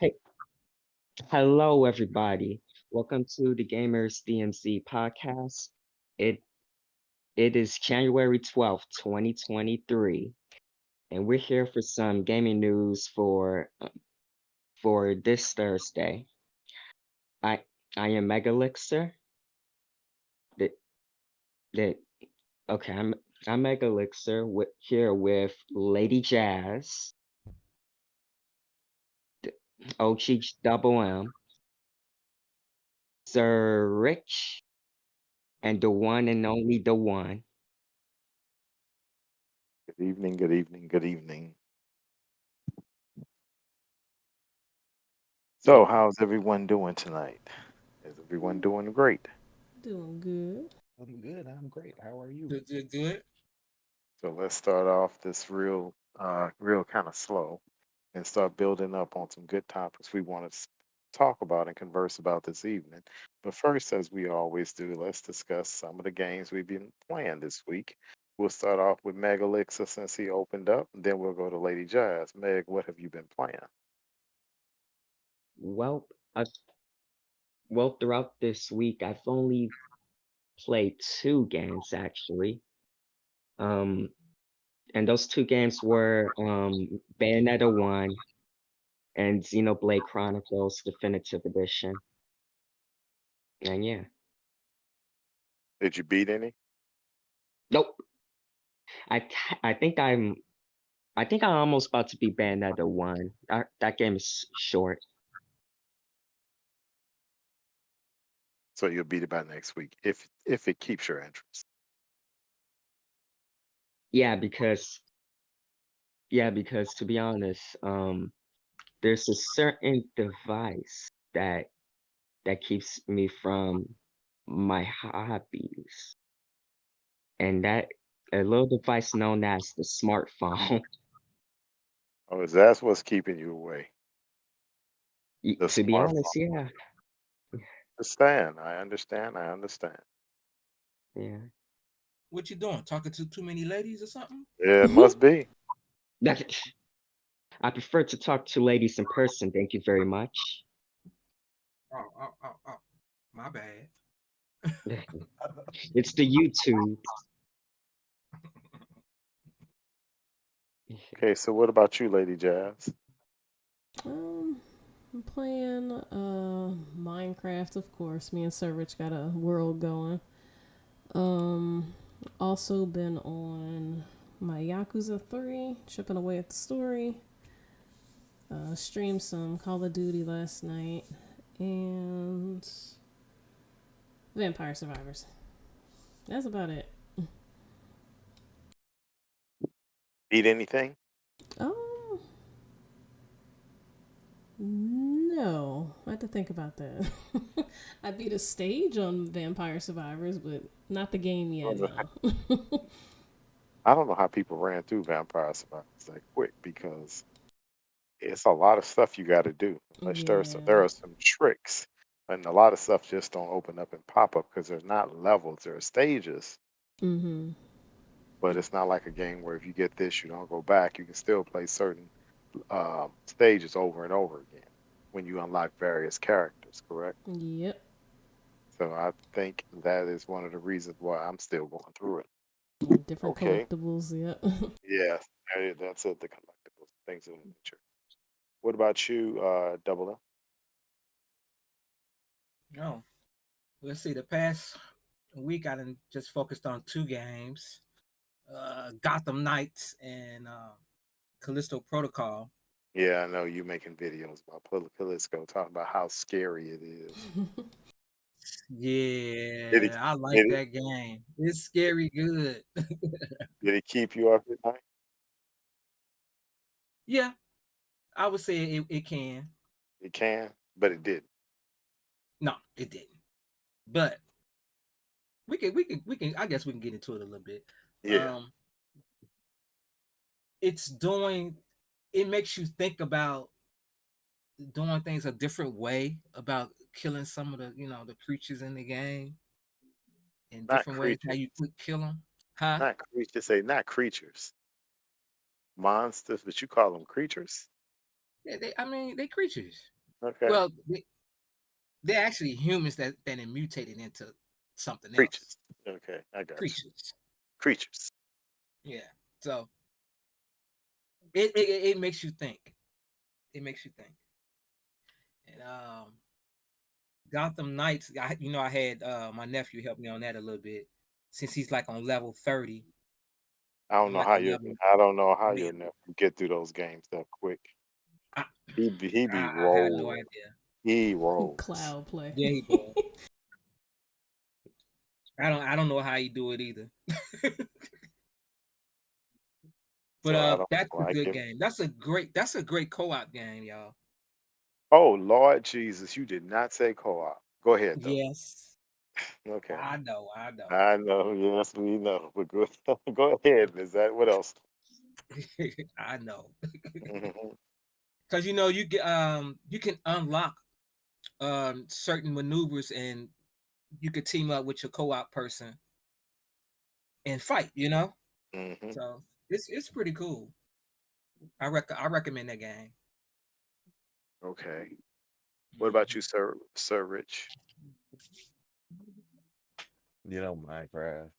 Hey, hello everybody. Welcome to the Gamers DMZ podcast. It it is January 12th, 2023, and we're here for some gaming news for this Thursday. I I am Megalixer. That that okay, I'm Megalixer here with Lady Jazz, OG Double M, Sir Rich, and the one and only the one. Good evening, good evening, good evening. So, Yep. how's everyone doing tonight? Is everyone doing great? Doing good. I'm good. I'm great. How are you? Good. So let's start off this real kind of slow and start building up on some good topics we want to talk about and converse about this evening. But first, as we always do, let's discuss some of the games we've been playing this week. We'll start off with Meg Elixir since he opened up, and then we'll go to Lady Jazz. Meg, what have you been playing? Well, I well throughout this week I've only played two games actually. Um, and those two games were Bayonetta 1 and Xenoblade Chronicles Definitive Edition. And yeah. Did you beat any? Nope. I think I'm almost about to be Bayonetta 1. That game is short. So you'll beat it by next week if it keeps your interest. Yeah, because to be honest, there's a certain device that keeps me from my hobbies. And that a little device known as the smartphone. Oh, is that what's keeping you away? The To be honest, smartphone. yeah, Understand. I understand. I understand. yeah. What you doing? Talking to too many ladies or something? Yeah, it must be. I prefer to talk to ladies in person. Thank you very much. Oh. My bad. It's the YouTube. Okay, so what about you, Lady Jazz? Um, I'm playing Minecraft, of course. Me and Sir Rich got a world going. Um, also been on my Yakuza 3, chipping away at the story. Streamed some Call of Duty last night and Vampire Survivors. That's about it. Eat anything? Um, no, I had to think about that. I beat a stage on Vampire Survivors, but not the game I yet. don't know No. I don't know how people ran through Vampire Survivors that quick because it's a lot of stuff you got to do. Unless there Yeah. are some tricks, and a lot of stuff just don't open up and pop up because there's not levels. There are stages, Mm-hmm. but it's not like a game where if you get this, you don't go back. You can still play certain stages over and over again when you unlock various characters. Correct. Yep. So I think that is one of the reasons why I'm still going through it. Different Okay. collectibles. Yep. Yes, that's it. The collectibles, things of that nature. What about you, Double M? Oh, let's see. The past week I done just focused on two games. Gotham Knights and Callisto Protocol. Yeah, I know you making videos about Callisto, talking about how scary it is. Did it, Yeah, I like did it, that game. It's scary good. did it keep you up at night? Yeah, I would say it can. It can, but it didn't. No, it didn't. But we can I guess we can get into it a little bit. Yeah, Um it's doing it makes you think about doing things a different way about killing some of the creatures in the game in not different ways how creatures, you could kill them. Huh? not creatures. Say not creatures, monsters, but you call them creatures. Yeah, they creatures. Okay. Well, they're actually humans that are mutated into something else. Creatures. Okay, I got you. Creatures. Creatures. Yeah. So it makes you think. It makes you think. And Gotham Knights, I had my nephew help me on that a little bit. Since he's like on level 30. I don't I'm know like how a you. level I don't know how mid. you'll never get through those games that quick. I, He be I had no rolling. idea. He rolls. Cloud play. Yeah, he does. I don't know how you do it either. But So I don't that's a like good it. game. That's a great co-op game, y'all. Oh Lord Jesus, you did not say co-op. Go ahead though. Yes. Okay. I know, I know. I know. Yes, we know. But go go ahead. Is that what else? I know. Mhm. Because you can unlock certain maneuvers and you could team up with your co-op person and fight. Mhm. So it's pretty cool. I recommend that game. Okay. What about you, Sir Rich? Minecraft.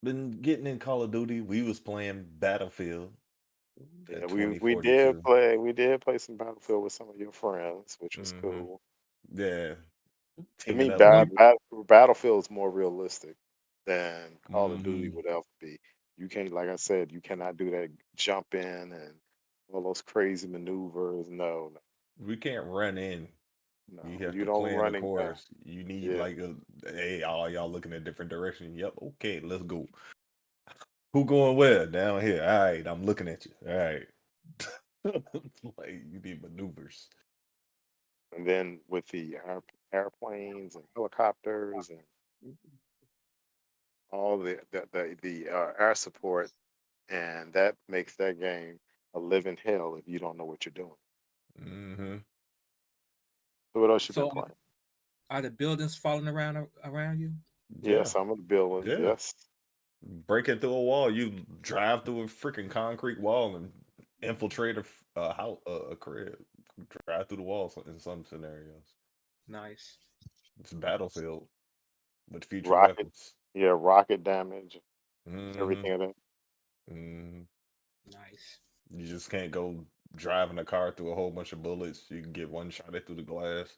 Been getting in Call of Duty. We was playing Battlefield Yeah, at we did play some Battlefield with some of your friends, which was 2042. cool. Yeah, To me, teaming up with. Battlefield is more realistic than Call of Duty hmm would ever be. You can't, like I said, you cannot do that jump in and all those crazy maneuvers. No, We can't run in. no, You no. have You to don't play in a running back. course. You need Yeah, like hey, all y'all looking at different directions. Yep, okay, let's go. Who going where? Down here. All right, I'm looking at you. All right. Like you need maneuvers. and then with the airplanes and helicopters and all the air support, and that makes that game a living hell if you don't know what you're doing. hmm So what else you been So playing? are the buildings falling around you? Yeah, Yeah, some of the buildings, yeah. yes. Breaking through a wall, you drive through a freaking concrete wall and infiltrate a house, a crib. Drive through the walls in some scenarios. Nice. It's Battlefield with future Rocket, weapons. yeah, rocket damage, hmm everything of that. hmm Nice. You just can't go driving a car through a whole bunch of bullets. You can get one shot it through the glass.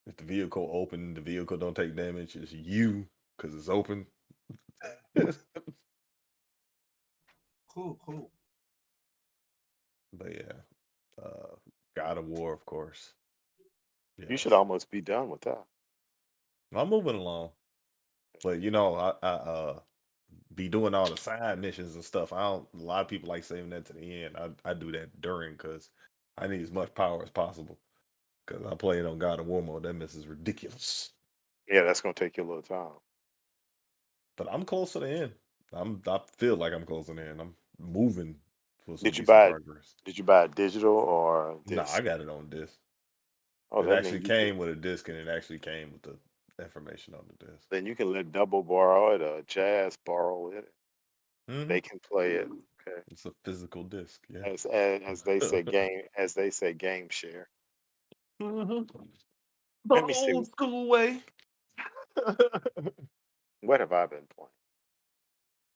If the vehicle open, the vehicle don't take damage. It's you because it's open. Cool, cool. But yeah, God of War, of course. You should Yes, almost be done with that. I'm moving along. But I be doing all the side missions and stuff. I don't. A lot of people like saving that to the end. I do that during because I need as much power as possible. Because I play it on God of War mode. That mess is ridiculous. Yeah, that's gonna take you a little time. But I'm close to the end. I feel like I'm close to the end. I'm moving for some Did you decent buy it? progress. Did you buy it digital or No, I disc? got it on disc. Oh, It that actually means you can. came with a disc, and it actually came with the information on the disc. Then you can let Double borrow it or Jazz borrow it. hmm They can play it. Okay, It's a physical disc. Yeah. as they say, game share. hmm The Let me see. old school way. What have I been playing?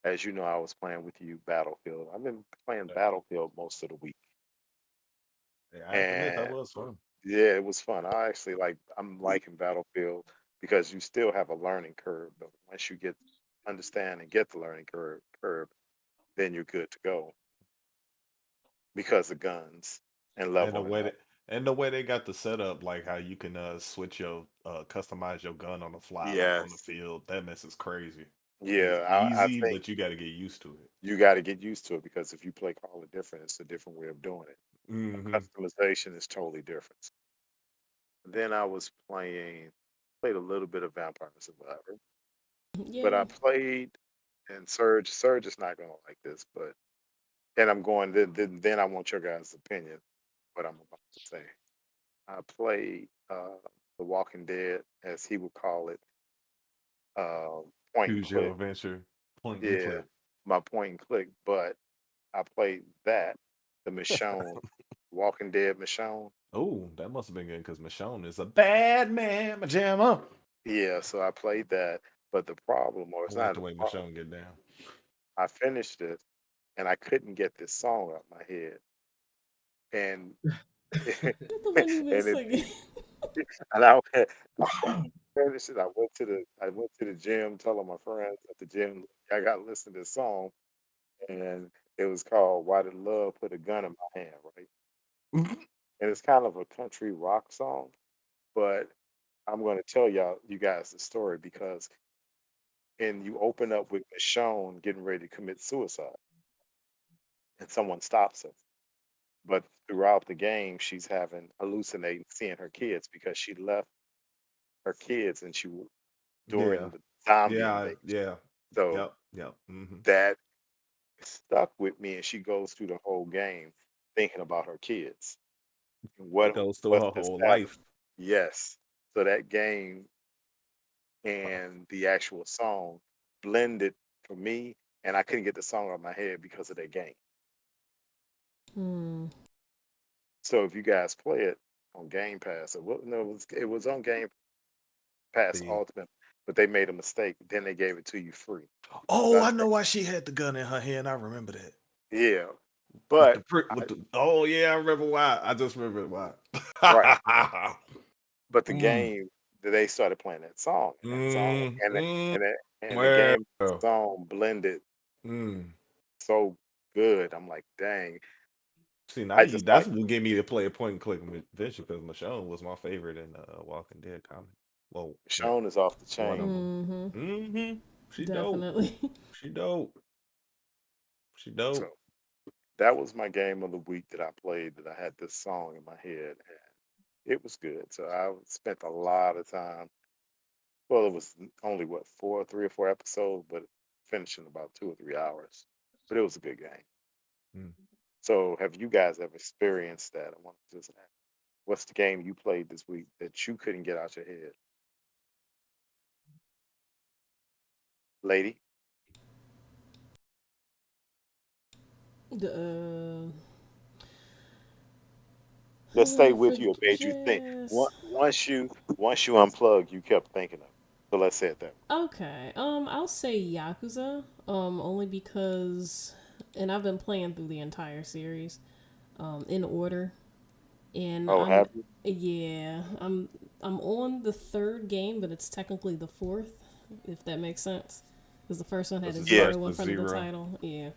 As you know, I was playing with you Battlefield. I've been playing Battlefield most of the week, Yeah, I have to admit that and was fun. yeah, it was fun. I'm liking Battlefield because you still have a learning curve, but once you understand and get the learning curve, then you're good to go because of guns and And the leveling way up. that and the way they got the setup, like how you can switch your customize your gun on the fly, like on the Yes. field. That mess is crazy. It's Yeah, I easy, think but you got to get used to it. you got to get used to it because if you play Call of Different, it's a different way of doing it. hmm Customization is totally different. Then I was played a little bit of Vampire Survivor, but I Yay. played and Surge. Surge is not gonna like this, but and I'm going. Then I want your guys' opinion. What I'm about to say. I played The Walking Dead, as he would call it, uh, point and Choose your click. adventure, point and Yeah, click. my point and click. But I played that, the Michonne. Walking Dead Michonne. Oh, that must have been good because Michonne is a bad man, my jammer. Yeah, so I played that, but the problem, or I it's like not the a way problem, Michonne get down. I finished it and I couldn't get this song out my head, and Not the one you've been and it singing. and I finished it. I went to the gym, telling my friends at the gym, I got to listen to this song, and it was called "Why Did Love Put a Gun in My Hand," right? And it's kind of a country rock song, but I'm going to tell you guys the story because, and you open up with Michonne getting ready to commit suicide, and someone stops her. But throughout the game, she's having hallucinating, seeing her kids because she left her kids and Yeah, during the zombie yeah, invasion. yeah. So Yep, yep. Hmm. that stuck with me, and she goes through the whole game thinking about her kids. And It What goes through what's her this whole happening? life. Yes. So that game and the actual song blended for me, and I couldn't get the song out of my head because of that game. Hmm. So if you guys play it on Game Pass, no, it was on Game Pass The Ultimate, but they made a mistake. Then they gave it to you free. So Oh, I I think, know why she had the gun in her hand. I remember that. yeah, With the but prick, with the oh yeah, I remember why. I just remember why. right, but the mm, game that they started playing that song, mm, and the, mm, and the game well, song blended mm. so good. I'm like, dang, See, now I just that's like what gave me to play a point and click adventure because Michonne was my favorite in Walking Dead comic. Well, yeah, Sean is off the one of chain. them. Mm-hmm. She dope. Definitely. She dope. She So dope. that was my game of the week that I played. That I had this song in my head, and it was good. So I spent a lot of time. Well, it was only what 3 or 4 episodes, but finished in about 2 or 3 hours. But it was a good game. Mm. So have you guys ever experienced that? I want to just ask, what's the game you played this week that you couldn't get out your head, lady? The Let's stay for with you. It made you think. just Once you unplug, you kept thinking of it. So let's say it that way. okay. I'll say Yakuza. Only because, and I've been playing through the entire series, in order, and Oh, have you? I'm on the third game, but it's technically the fourth, if that makes sense, because the first one had Because a it Yeah. starts zero in with front of the 0. title. Yeah.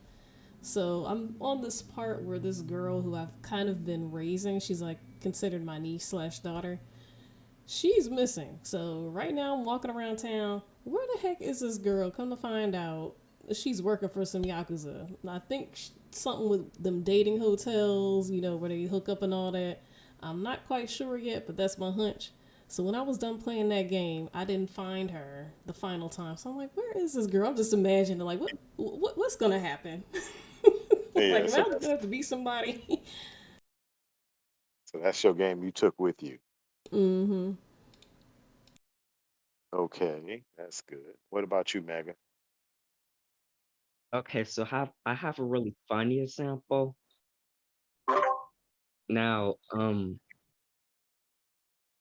So I'm on this part where this girl who I've kind of been raising, she's like considered my niece slash daughter. She's missing. So right now I'm walking around town. Where the heck is this girl? Come to find out, she's working for some yakuza. I think something with them dating hotels, where they hook up and all that. I'm not quite sure yet, but that's my hunch. So when I was done playing that game, I didn't find her the final time. So I'm like, where is this girl? I'm just imagining like what's gonna happen? Yeah. Like, am I gonna have to be somebody? So that's your game you took with you. Mm-hmm. Okay, that's good. What about you, Megan? Okay, so I have a really funny example. Now,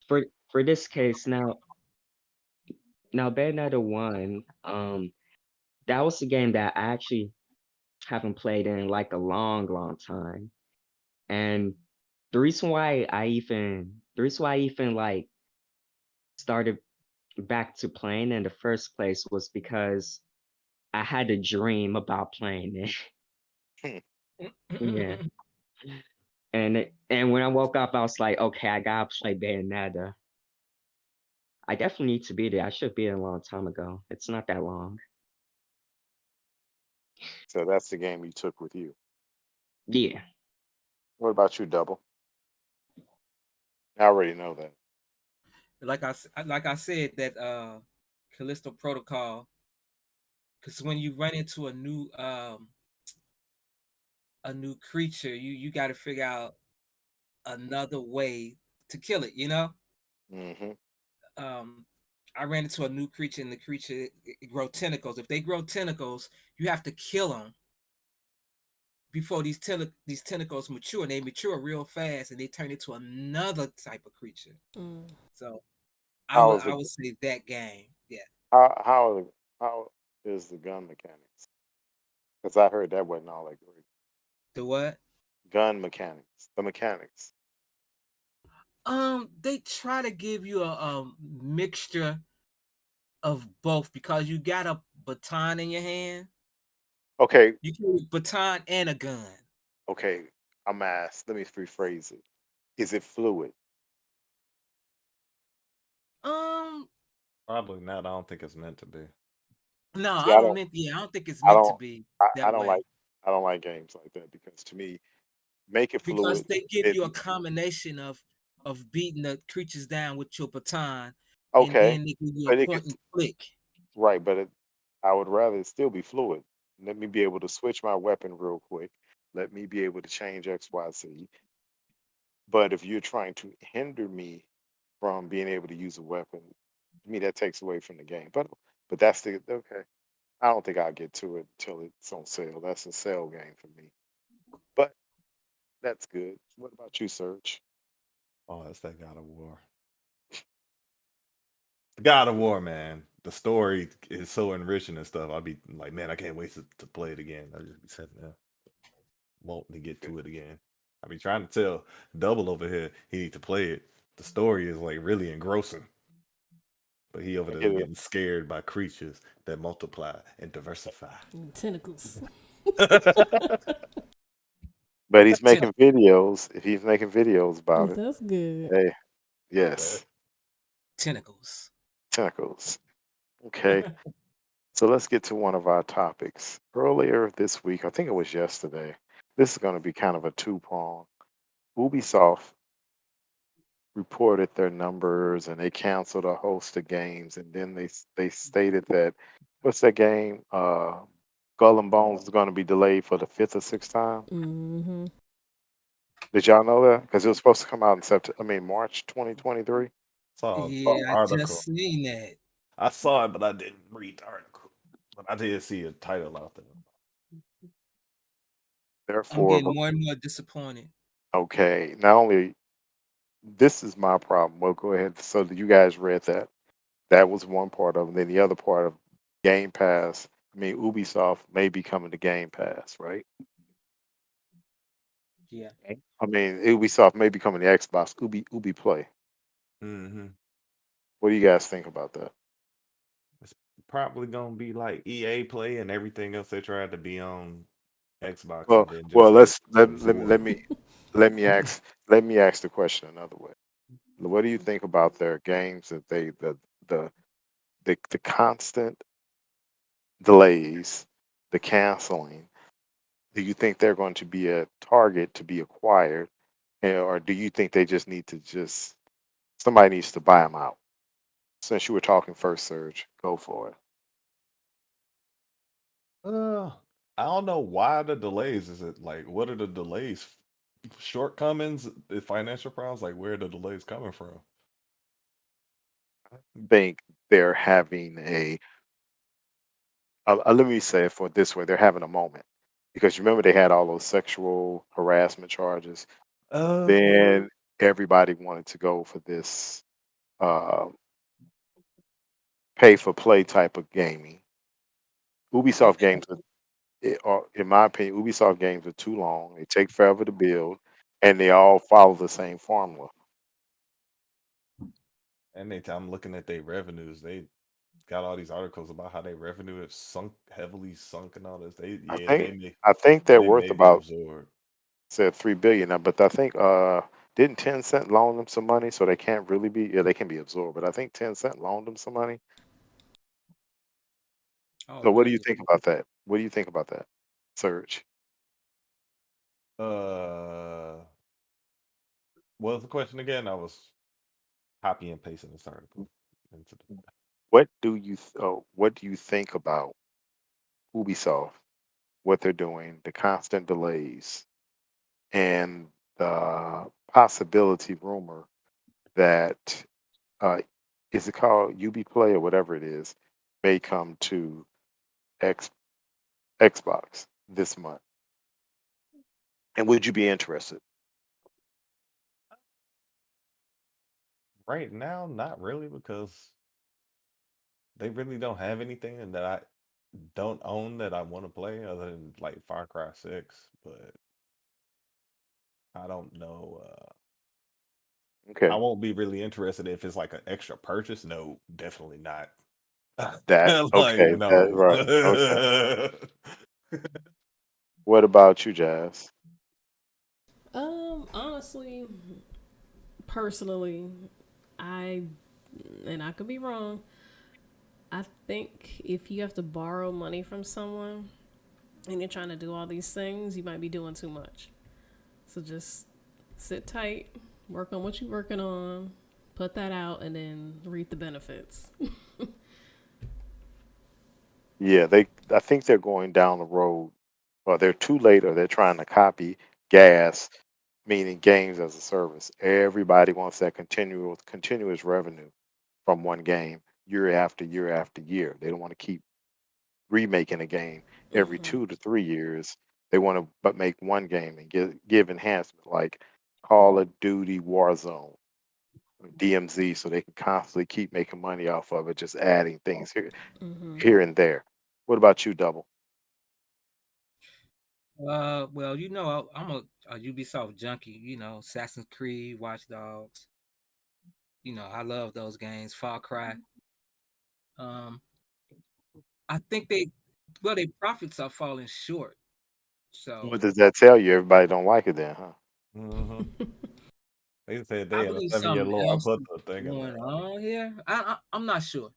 for this case, now Bayonetta 1, that was a game that I actually haven't played in like a long, long time. And the reason why I even like started back to playing in the first place was because I had a dream about playing it. Yeah. And when I woke up, I was like, okay, I gotta play Bayonetta. I definitely need to be there. I should be there a long time ago. It's not that long. So that's the game you took with you. Yeah. What about you, Double? I already know that. like I said, that Callisto Protocol, because when you run into a new creature, you got to figure out another way to kill it. Hmm. Um, I ran into a new creature, and the creature it grow tentacles. If they grow tentacles, you have to kill them before these tentacles mature, and they mature real fast, and they turn into another type of creature. Mm. So How is I it? would say that game. Yeah. How is the gun mechanics? Because I heard that wasn't all that great. The what? Gun mechanics, the mechanics. They try to give you a mixture of both because you got a baton in your hand. Okay, You carry a baton and a gun. okay. I'm asked. Let me rephrase it. Is it fluid? Um, Probably not. I don't think it's meant to be. no, See, I don't mean yeah, I don't think it's I meant to don't, be I that don't way like games like that because to me, make it because fluid. they give It you a combination of beating the creatures down with your baton, and okay, then they give you a but it point gets and click. right, but I would rather it still be fluid. Let me be able to switch my weapon real quick. Let me be able to change X, Y, Z. But if you're trying to hinder me from being able to use a weapon, to me that takes away from the game. But that's the okay. I don't think I'll get to it until it's on sale. That's a sale game for me. But that's good. What about you, Serge? Oh, that's that God of War. God of War, man. The story is so enriching and stuff. I'd be like, man, I can't wait to play it again. I'll just be sitting there wanting to get Good. to it again. I be trying to tell Double over here he need to play it. The story is like really engrossing, but he over I there get it. getting scared by creatures that multiply and diversify. Tentacles. But he's Ten- making videos. If he's making videos about it, That's good. hey, Okay. yes, Tentacles. tentacles. Okay. So let's get to one of our topics. Earlier this week, I think it was yesterday, this is going to be kind of a two-prong. Ubisoft reported their numbers and they canceled a host of games, and then they stated that what's that game? Skull and Bones is going to be delayed for the fifth or sixth time. Mm-hmm. Did y'all know that? Because it was supposed to come out in September. I mean March 2023. Saw an Yeah, I article. just seen that. I saw it, but I didn't read the article. But I did see a title out there. I'm Therefore, getting more and more disappointed. okay. Not only this is my problem. Well, go ahead. So you guys read that. That was one part of it. Then the other part of Game Pass. I mean, Ubisoft may be coming to Game Pass, right? Yeah. I mean, Ubisoft may be coming to Xbox. Ubi Play. Mm-hmm. What do you guys think about that? It's probably gonna be like EA Play and everything else they tried to be on Xbox Well, and then well, just get let absorbed. me let me ask the question another way. What do you think about their games that the the constant delays, the canceling? Do you think they're going to be a target to be acquired, or do you think they just need to just somebody needs to buy them out? Since you were talking first, Serge, go for it. Uh, I don't know why the delays. Is it like what are the delays? Shortcomings, financial problems. Like where are the delays coming from? Think they're having let me say it for this way, they're having a moment because you remember they had all those sexual harassment charges. Uh, Then everybody wanted to go for this uh, pay for play type of gaming. And, Ubisoft games are, in my opinion, Ubisoft games are too long. They take forever to build, and they all follow the same formula. and I'm looking at their revenues. They got all these articles about how their revenue have sunk heavily sunk and all this. They I yeah, think I think they're they worth may be about absorbed. said 3 billion now, but I think didn't 10 Cent loan them some money, so they can't really be yeah they can be absorbed, but I think 10 Cent loaned them some money. oh, So what do you really? think about that? What do you think about that, Serge? Uh, what was the question again? I was copy and pasting this article into the. What do you think about Ubisoft, what they're doing, the constant delays, and the possibility rumor that uh, is it called UB Play or whatever it is may come to X, Xbox this month. And would you be interested? Right now, not really, because they really don't have anything that I don't own that I want to play other than like Far Cry 6. But I don't know. I Okay, won't be really interested if it's like an extra purchase. No, definitely not. that Like, okay, that no. right. Okay. What about you, Jazz? Honestly, personally, I and I could be wrong. I think if you have to borrow money from someone and you're trying to do all these things, you might be doing too much. So just sit tight, work on what you're working on, put that out, and then reap the benefits. Yeah, I think they're going down the road, or they're too late, or they're trying to copy gas, meaning games as a service. Everybody wants that continuous revenue from one game year after year after year. They don't want to keep remaking a game every 2 to 3 years. They want to but make one game and give enhancement like Call of Duty Warzone, DMZ, so they can constantly keep making money off of it, just adding things here and there. What about you, Double? Well, I'm a Ubisoft junkie. Assassin's Creed, Watch Dogs. I love those games. Far Cry. Um, I think their profits are falling short. What So does that tell you? Everybody don't like it then, huh? hmm They said I they in a believe 7 year something low. I else put is the thing in going there. on here. I'm not sure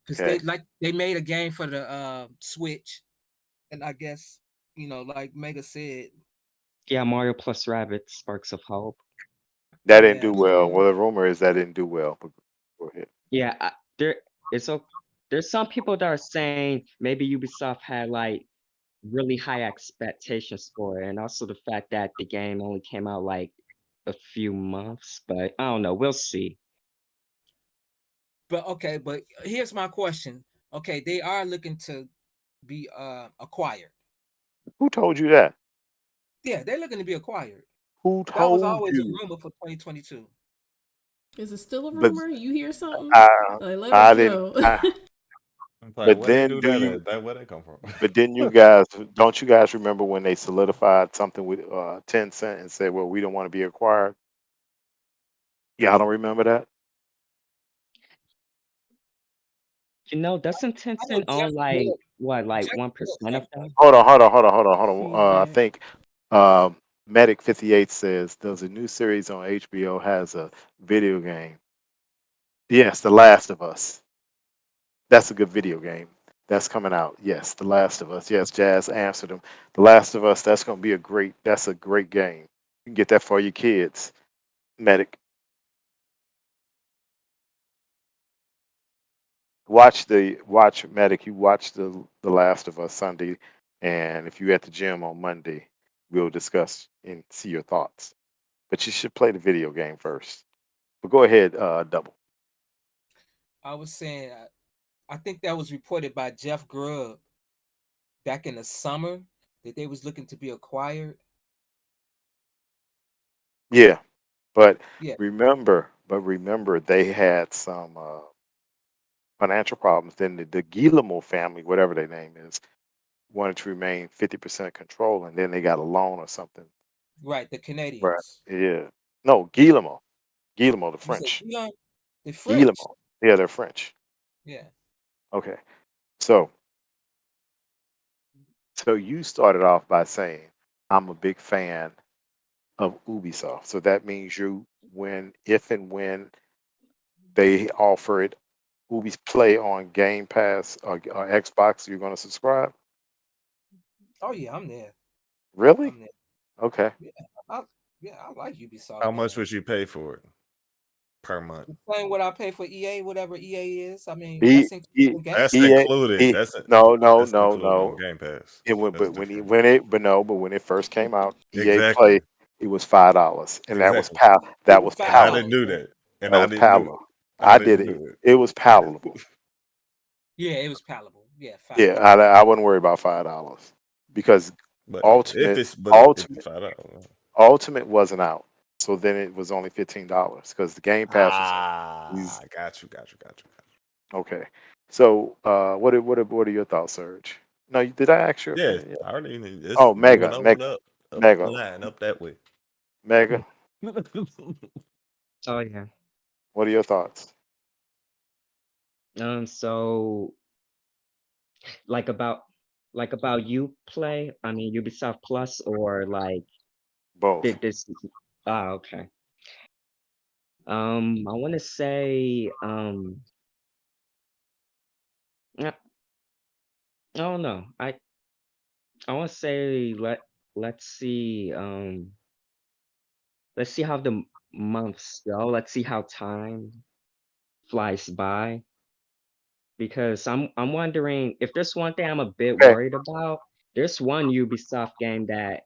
because Okay. they made a game for the Switch, and I guess like Mega said, Yeah, Mario plus Rabbit, Sparks of Hope. That didn't yeah. do well. Well, the rumor is that didn't do well. But go ahead. Yeah, there it's o there's some people that are saying maybe Ubisoft had like really high expectations for it, and also the fact that the game only came out like a few months, but I don't know. We'll see. But here's my question. Okay, they are looking to be acquired. Who told you that? Yeah, they're looking to be acquired. Who That was told always a you? rumor for 2022. Is it still a But rumor? You hear something? I, Like, let I us didn't. know. I'm like, But where they then, do do that you? at? That where they come from? But then you guys, don't you guys remember when they solidified something with 10 cent and said, "Well, we don't want to be acquired." Yeah, I don't remember that. Doesn't I know Tencent own like what, like Jeff Grubb 1% came of from. that? Hold on. I Feedback. think um, Medic 58 says there's a new series on HBO has a video game. Yes, The Last of Us. That's a good video game. That's coming out. Yes, The Last of Us. Yes, Jazz answered him. The Last of Us. That's gonna be That's a great game. You can get that for your kids. Medic. Watch Medic. You watch the Last of Us Sunday, and if you're at the gym on Monday, we'll discuss and see your thoughts. But you should play the video game first. But go ahead, Double. I was saying, I think that was reported by Jeff Grubb back in the summer that they was looking to be acquired. Yeah, but Yeah, remember they had some financial problems. Then the Guillermo family, whatever their name is, wanted to remain 50% control, and then they got a loan or something. right. The Right. Canadians. Yeah. No, Guillermo, the You said French. the French. Guillermo. Yeah, they're French. Yeah. Okay. So you started off by saying I'm a big fan of Ubisoft. So that means if and when they offer it Ubi's Play on Game Pass or Xbox, you're going to subscribe? Oh yeah, I'm there. Really? I'm there. Okay. Yeah, I, yeah, I like How Ubisoft much games. would you pay for it per month? The same what I pay for EA, whatever EA is. I mean, E, that's e, including Game That's Pass. EA, included. no, no, That's no, included on no. Game Pass. It went, That's but different. when it first came out, EA Exactly. Play, it was $5, and Exactly. It that was was And I $5. didn't palatable. do Yeah. that. And That I was didn't do it. palatable. I I did didn't it. do it. It was palatable. Yeah, it was palatable. Yeah, Yeah, $5. I wouldn't worry about $5 because But if Ultimate, it's if it's Ultimate, $5. Ultimate wasn't out, so then it was only $15 because the Game Pass was is Got you, got you, got you. okay. So, what are your thoughts, Serge? No, did I ask your Yeah, opinion yet? I already it's Oh, moving Mega, over Mega, up the Mega, line, up that way. Mega. Oh yeah. What are your thoughts? So like about you play, I mean Ubisoft Plus or like Both. this okay. I want to say I don't know. I want to say let's see how the months go. Let's see how time flies by because I'm wondering if there's one thing I'm a bit Okay, worried about. There's one Ubisoft game that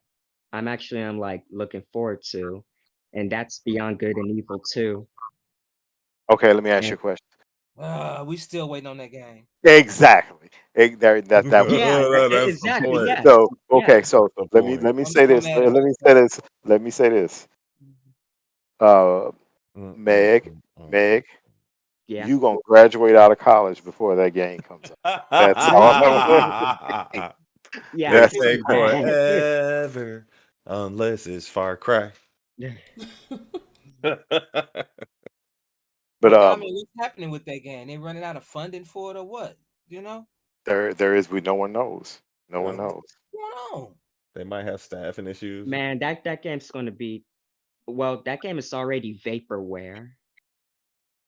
I'm like looking forward to, and that's Beyond Good and Evil 2. okay. Let me ask you And a question. We still waiting on that game. Exactly. That was yeah, That's the exactly. point. Yes. so. Okay, Yes. so The let me point. let me I'm say so this. mad Let about me say that. this. Let me say this. Uh, Mm, mm, Meg, mm, mm, Meg, Yeah. you gonna graduate out of college before that game comes out. That's all I'm saying. mm. Yeah, I They That's can take see that. forever unless it's Far Cry. but I mean, what's happening with that game? They running out of funding for it or what? You know? there is. No one knows. No one Yeah, knows. What's going on? they might have staffing issues. Man, that game's gonna be well, that game is already vaporware.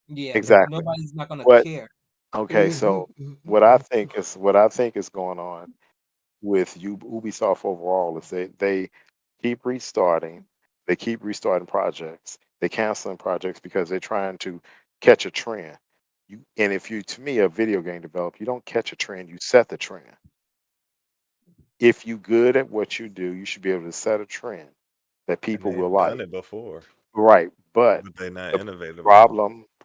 Yeah, but Exactly. nobody's not gonna What? care. Okay, so what I think is going on with Ubisoft overall is they keep restarting, they keep restarting projects, they canceling projects because they're trying to catch a trend. And if you, to me, a video game developer, you don't catch a trend, you set the trend. If you good at what you do, you should be able to set a trend that And people will they've done like. it before, Right, but but they're not the innovative enough.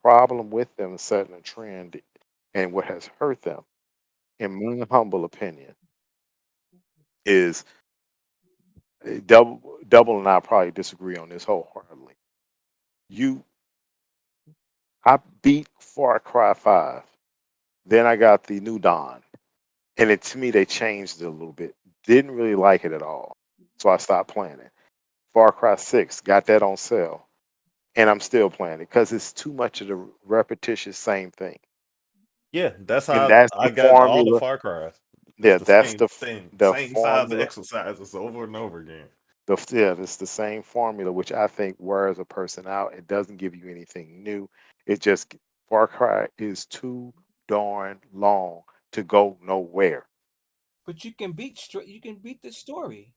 problem with them setting a trend and what has hurt them, in my humble opinion, is double and I probably disagree on this wholeheartedly. You I beat Far Cry 5. Then I got the New Dawn. And to me they changed it a little bit. Didn't really like it at all. So I stopped playing it. Far Cry 6, got that on sale. And I'm still playing it because it's too much of the repetitious same thing. Yeah, that's And how that's I the got all the formula. Far Cries. It's Yeah, the that's same thing, the same size of formula. exercises over and over again. Yeah, it's the same formula, which I think wears a person out. It doesn't give you anything new. It just Far Cry is too darn long to go nowhere. But you can beat the story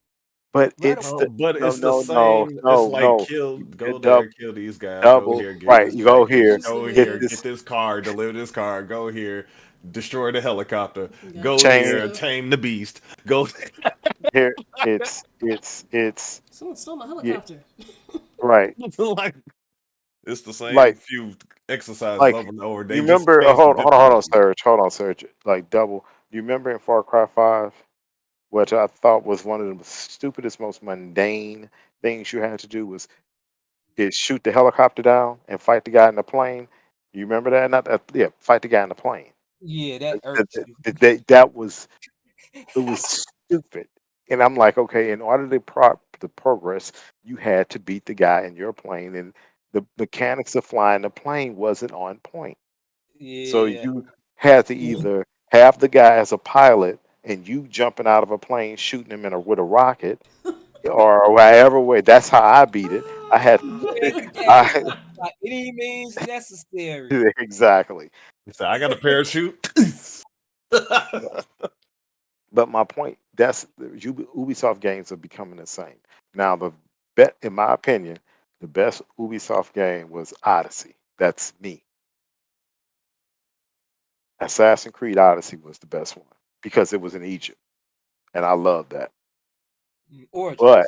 But right it's away. Oh, the but no, it's the no, no, same. It's no, like no. kill, go there, Double, kill these guys, go double. here, get Right, this you go It's here, package, just a go get here, little. get this, this car, deliver this car, go here, destroy the helicopter, Got go free change here, stuff. tame the beast, go. here. It's Someone stole my yeah, helicopter. right. Like it's the same Like few exercises like over and over. you They just remember? change the Hold on, difficulty. Serge. Hold on, Serge. Like double. You remember in Far Cry 5? Which I thought was one of the stupidest, most mundane things you had to do was is shoot the helicopter down and fight the guy in the plane. You remember that? Not that, yeah, fight the guy in the plane. Yeah, that irks you. That was it was stupid. And I'm like, okay, in order to the progress, you had to beat the guy in your plane, and the mechanics of flying the plane wasn't on point. So Yeah. you had to either have the guy as a pilot and you jumping out of a plane shooting him with a rocket or whatever way. That's how I beat it. I had Play the game I by any means necessary. exactly. So I got a parachute. But my point, that's Ubisoft games are becoming the same. Now the bet in my opinion, the best Ubisoft game was Odyssey. That's me. Assassin's Creed Odyssey was the best one because it was in Egypt. And I love that. But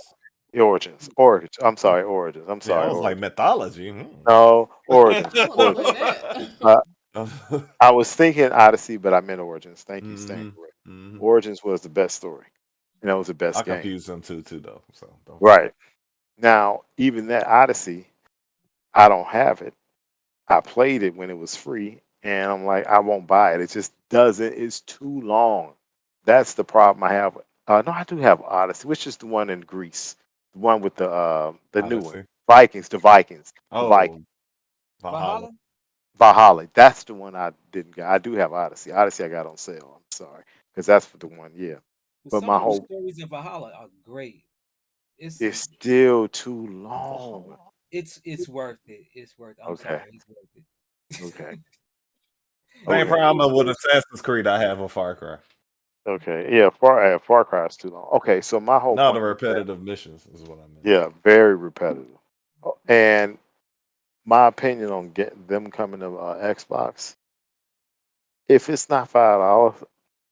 Origins. Origins. I'm sorry, Origins. I'm Yeah, I sorry, was like Origins. mythology. No, Origins. I want to play Origins. that. Uh, I was thinking Odyssey, but I meant Origins. Thank you, Stan. hmm Correct. hmm Origins was the best story. and that was the I best game. confuse them too though. So don't. Right. Now, even that Odyssey, I don't have it. I played it when it was free, and I'm like, I won't buy it. It just doesn't. It's too long. That's the problem I have. No, I do have Odyssey, which is the one in Greece, the one with the new one, Odyssey. Vikings, the Vikings, the Vikings, Oh, Valhalla. Valhalla. That's the one I didn't get. I do have Odyssey. Odyssey I got on sale. I'm sorry, because that's for the one. Yeah, But but some my of those whole stories in Valhalla are great. It's it's still too long. it's worth it. It's worth it. I'm Okay, sorry, it's worth it. okay, Same okay, problem with Assassin's Creed I have on Far Cry. okay. Yeah, Far Cry is too long. Okay, so my whole Not the point was that repetitive missions is what I meant. yeah, very repetitive. And my opinion on getting them coming to Xbox, if it's not $5,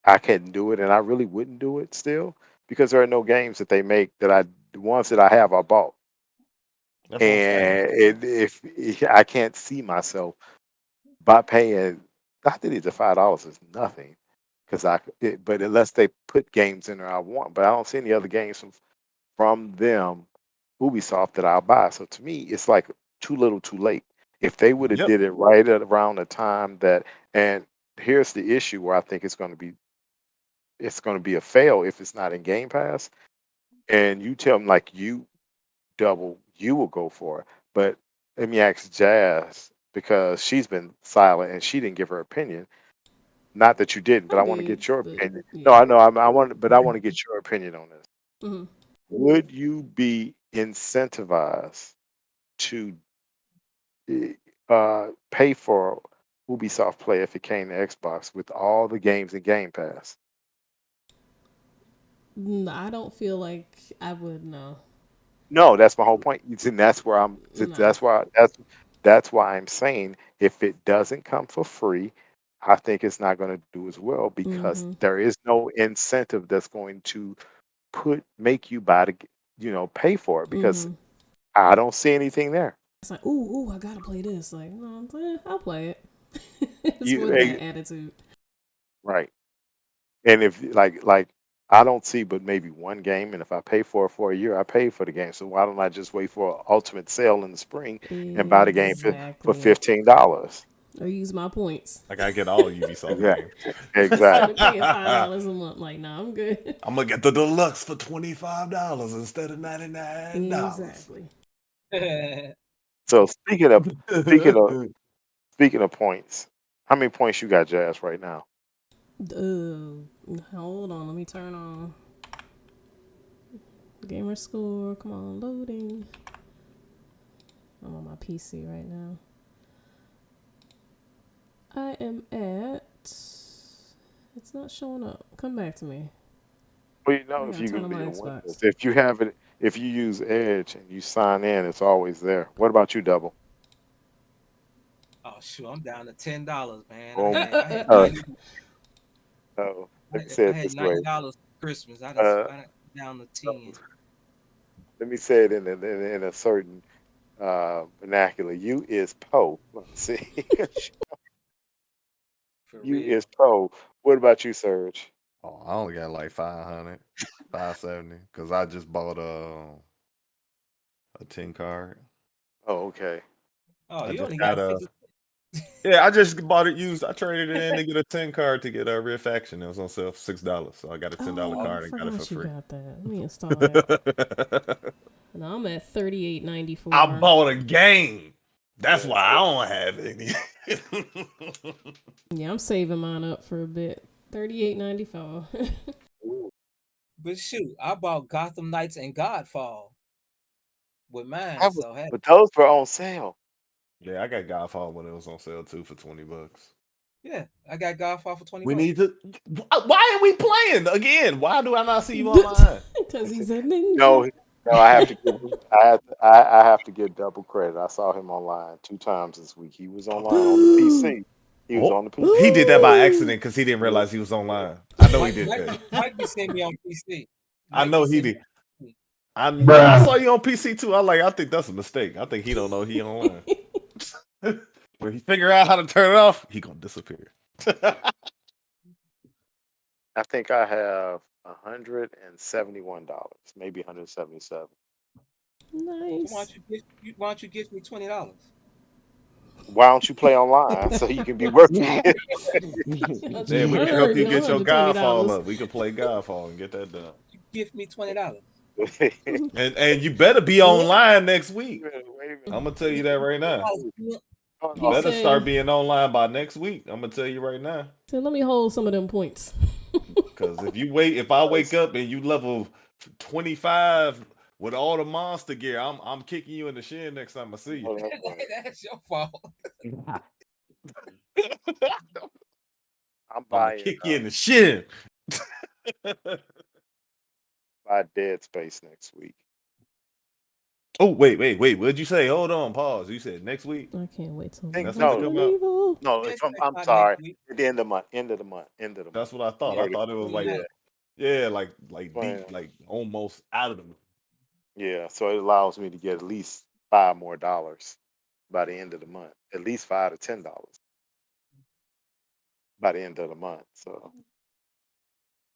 I can do it, and I really wouldn't do it still because there are no games that they make the ones that I have I bought, That's what I'm saying. and if I can't see myself by paying, not that it's $5 is nothing, because but unless they put games in there I want, but I don't see any other games from them, Ubisoft, that I'll buy. So to me, it's like too little, too late. If they would have Yep. did it right at around the time that, and here's the issue where I think it's going to be a fail if it's not in Game Pass. And you tell them like you will go for it. But let me ask Jazz because she's been silent and she didn't give her opinion. Not that you didn't, but I I want to did, get your but opinion. No, yeah. I know. I want, but I want to get your opinion on this. Hmm. Would you be incentivized to pay for Ubisoft Play if it came to Xbox with all the games in Game Pass? I don't feel like I would know. No, that's my whole point. And that's where I'm. No. That's why I'm saying if it doesn't come for free, I think it's not going to do as well because Hmm. there is no incentive that's going to make you pay for it because Hmm. I don't see anything there. It's like, ooh, I gotta play this. Like, no, I'll play it. It's You more that attitude. right. And if like I don't see but maybe one game, and if I pay for it for a year, I pay for the game. So why don't I just wait for an ultimate sale in the spring and buy the game for Exactly. $15? Or use my points. I gotta get all Ubisoft games. Instead of Exactly. paying $5 a month, like, nah, I'm good. I'm gonna get the deluxe for $25 instead of $99. Exactly. So speaking of points, how many points you got, Jazz, right now? Hold on, let me turn on gamer score. Come on, loading. I'm on my PC right now. I am at. It's not showing up. Come back to me. Well, I if gotta you turn go on to my your Xbox. Windows, if you use Edge and you sign in, it's always there. What about you, Double? Oh shoot, I'm down to $10, man. Oh, I had uh, 90. let me say I it had this way. $90 for Christmas. Uh, I down to 10 let me say it in a certain vernacular. You is Poe. Let's see. for You real. is Poe. What about you, Serge? Oh, I only got like 500, 570, because I just bought a 10 card. Oh, okay. Oh, I you just only got got 50. I just bought it used. I traded it in to get a 10 card to get a Red Faction. It was on sale for $6. So I got a $10 Oh, I card and got it for forgot you free. got that. Let me install that. Now I'm at I 38.94. bought a game. That's Yeah. why I don't have any. Yeah, I'm saving mine up for a bit. 38.94. Ooh. But shoot, I bought Gotham Knights and Godfall with mine. That was, So hey, but those were on sale. Yeah, I got Godfall when it was on sale too for $20. yeah, I got Godfall for 20 We bucks. need to. Why are we playing again? Why do I not see you online? Because he's a ninja. No, I have to give I have to give double credit. I saw him online 2 times this week. He was online on the PC. He was Oh, on the PC. he did that by accident because he didn't realize he was online. I know he did that. Mike be seeing me on PC. I Mike know be he seeing me did. on PC. I saw you on PC too. I think that's a mistake. I think he don't know he online. When he figure out how to turn it off, he gonna disappear. I think I have $171, maybe 177. Nice. Why don't you give me $20? Why don't you play online so you can be working it? Don't Then you we can help heard? you You get your don't have the Godfall $20. up. We can play Godfall and get that done. You give me $20. And you better be online next week. Wait a minute. I'm gonna tell you that right now. Hold He on. Better said- start being online by next week. I'm gonna tell you right now. So let me hold some of them points. Because if I wake up and you level 25 with all the monster gear, I'm kicking you in the shin next time I see you. Oh, that's right. That's your fault. I'm I'm gonna buying kick you in the shin. buy Dead Space next week. Oh, wait. What'd you say? Hold on, pause. You said next week? I can't wait till That's no, when it come out? Evil. No, Dead I'm Space I'm not sorry. next week. At the end of the month. End of the month. That's what I thought. Yeah. I thought it was like, Yeah. like Man. deep, like almost out of them. Yeah, so it allows me to get at least $5 more by the end of the month. At least $5 to $10 by the end of the month. So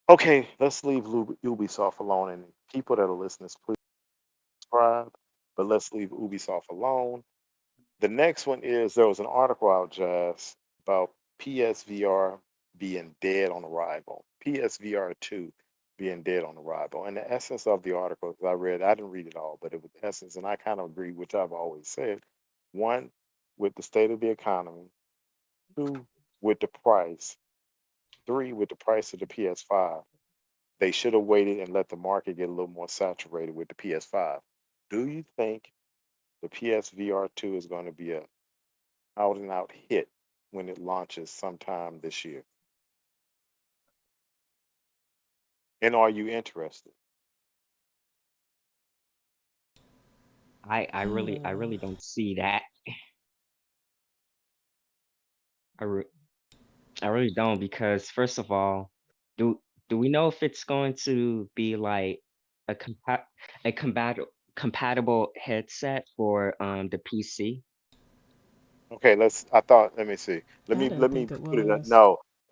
okay, let's leave Ubisoft alone, and people that are listening, please subscribe. But let's leave Ubisoft alone. The next one is there was an article out, Jazz, about PSVR being dead on arrival. PSVR2 being dead on arrival. And the essence of the article, because I didn't read it all, but it was the essence, and I kind of agree, which I've always said. One, with the state of the economy. Two, with the price. Three, with the price of the PS5. They should have waited and let the market get a little more saturated with the PS5. Do you think the PSVR2 is going to be a out and out hit when it launches sometime this year? And are you interested? I really don't see that. I really don't, because first of all, do we know if it's going to be like a compatible headset for the PC? Okay, let me see. Let I me didn't think it put it up. was.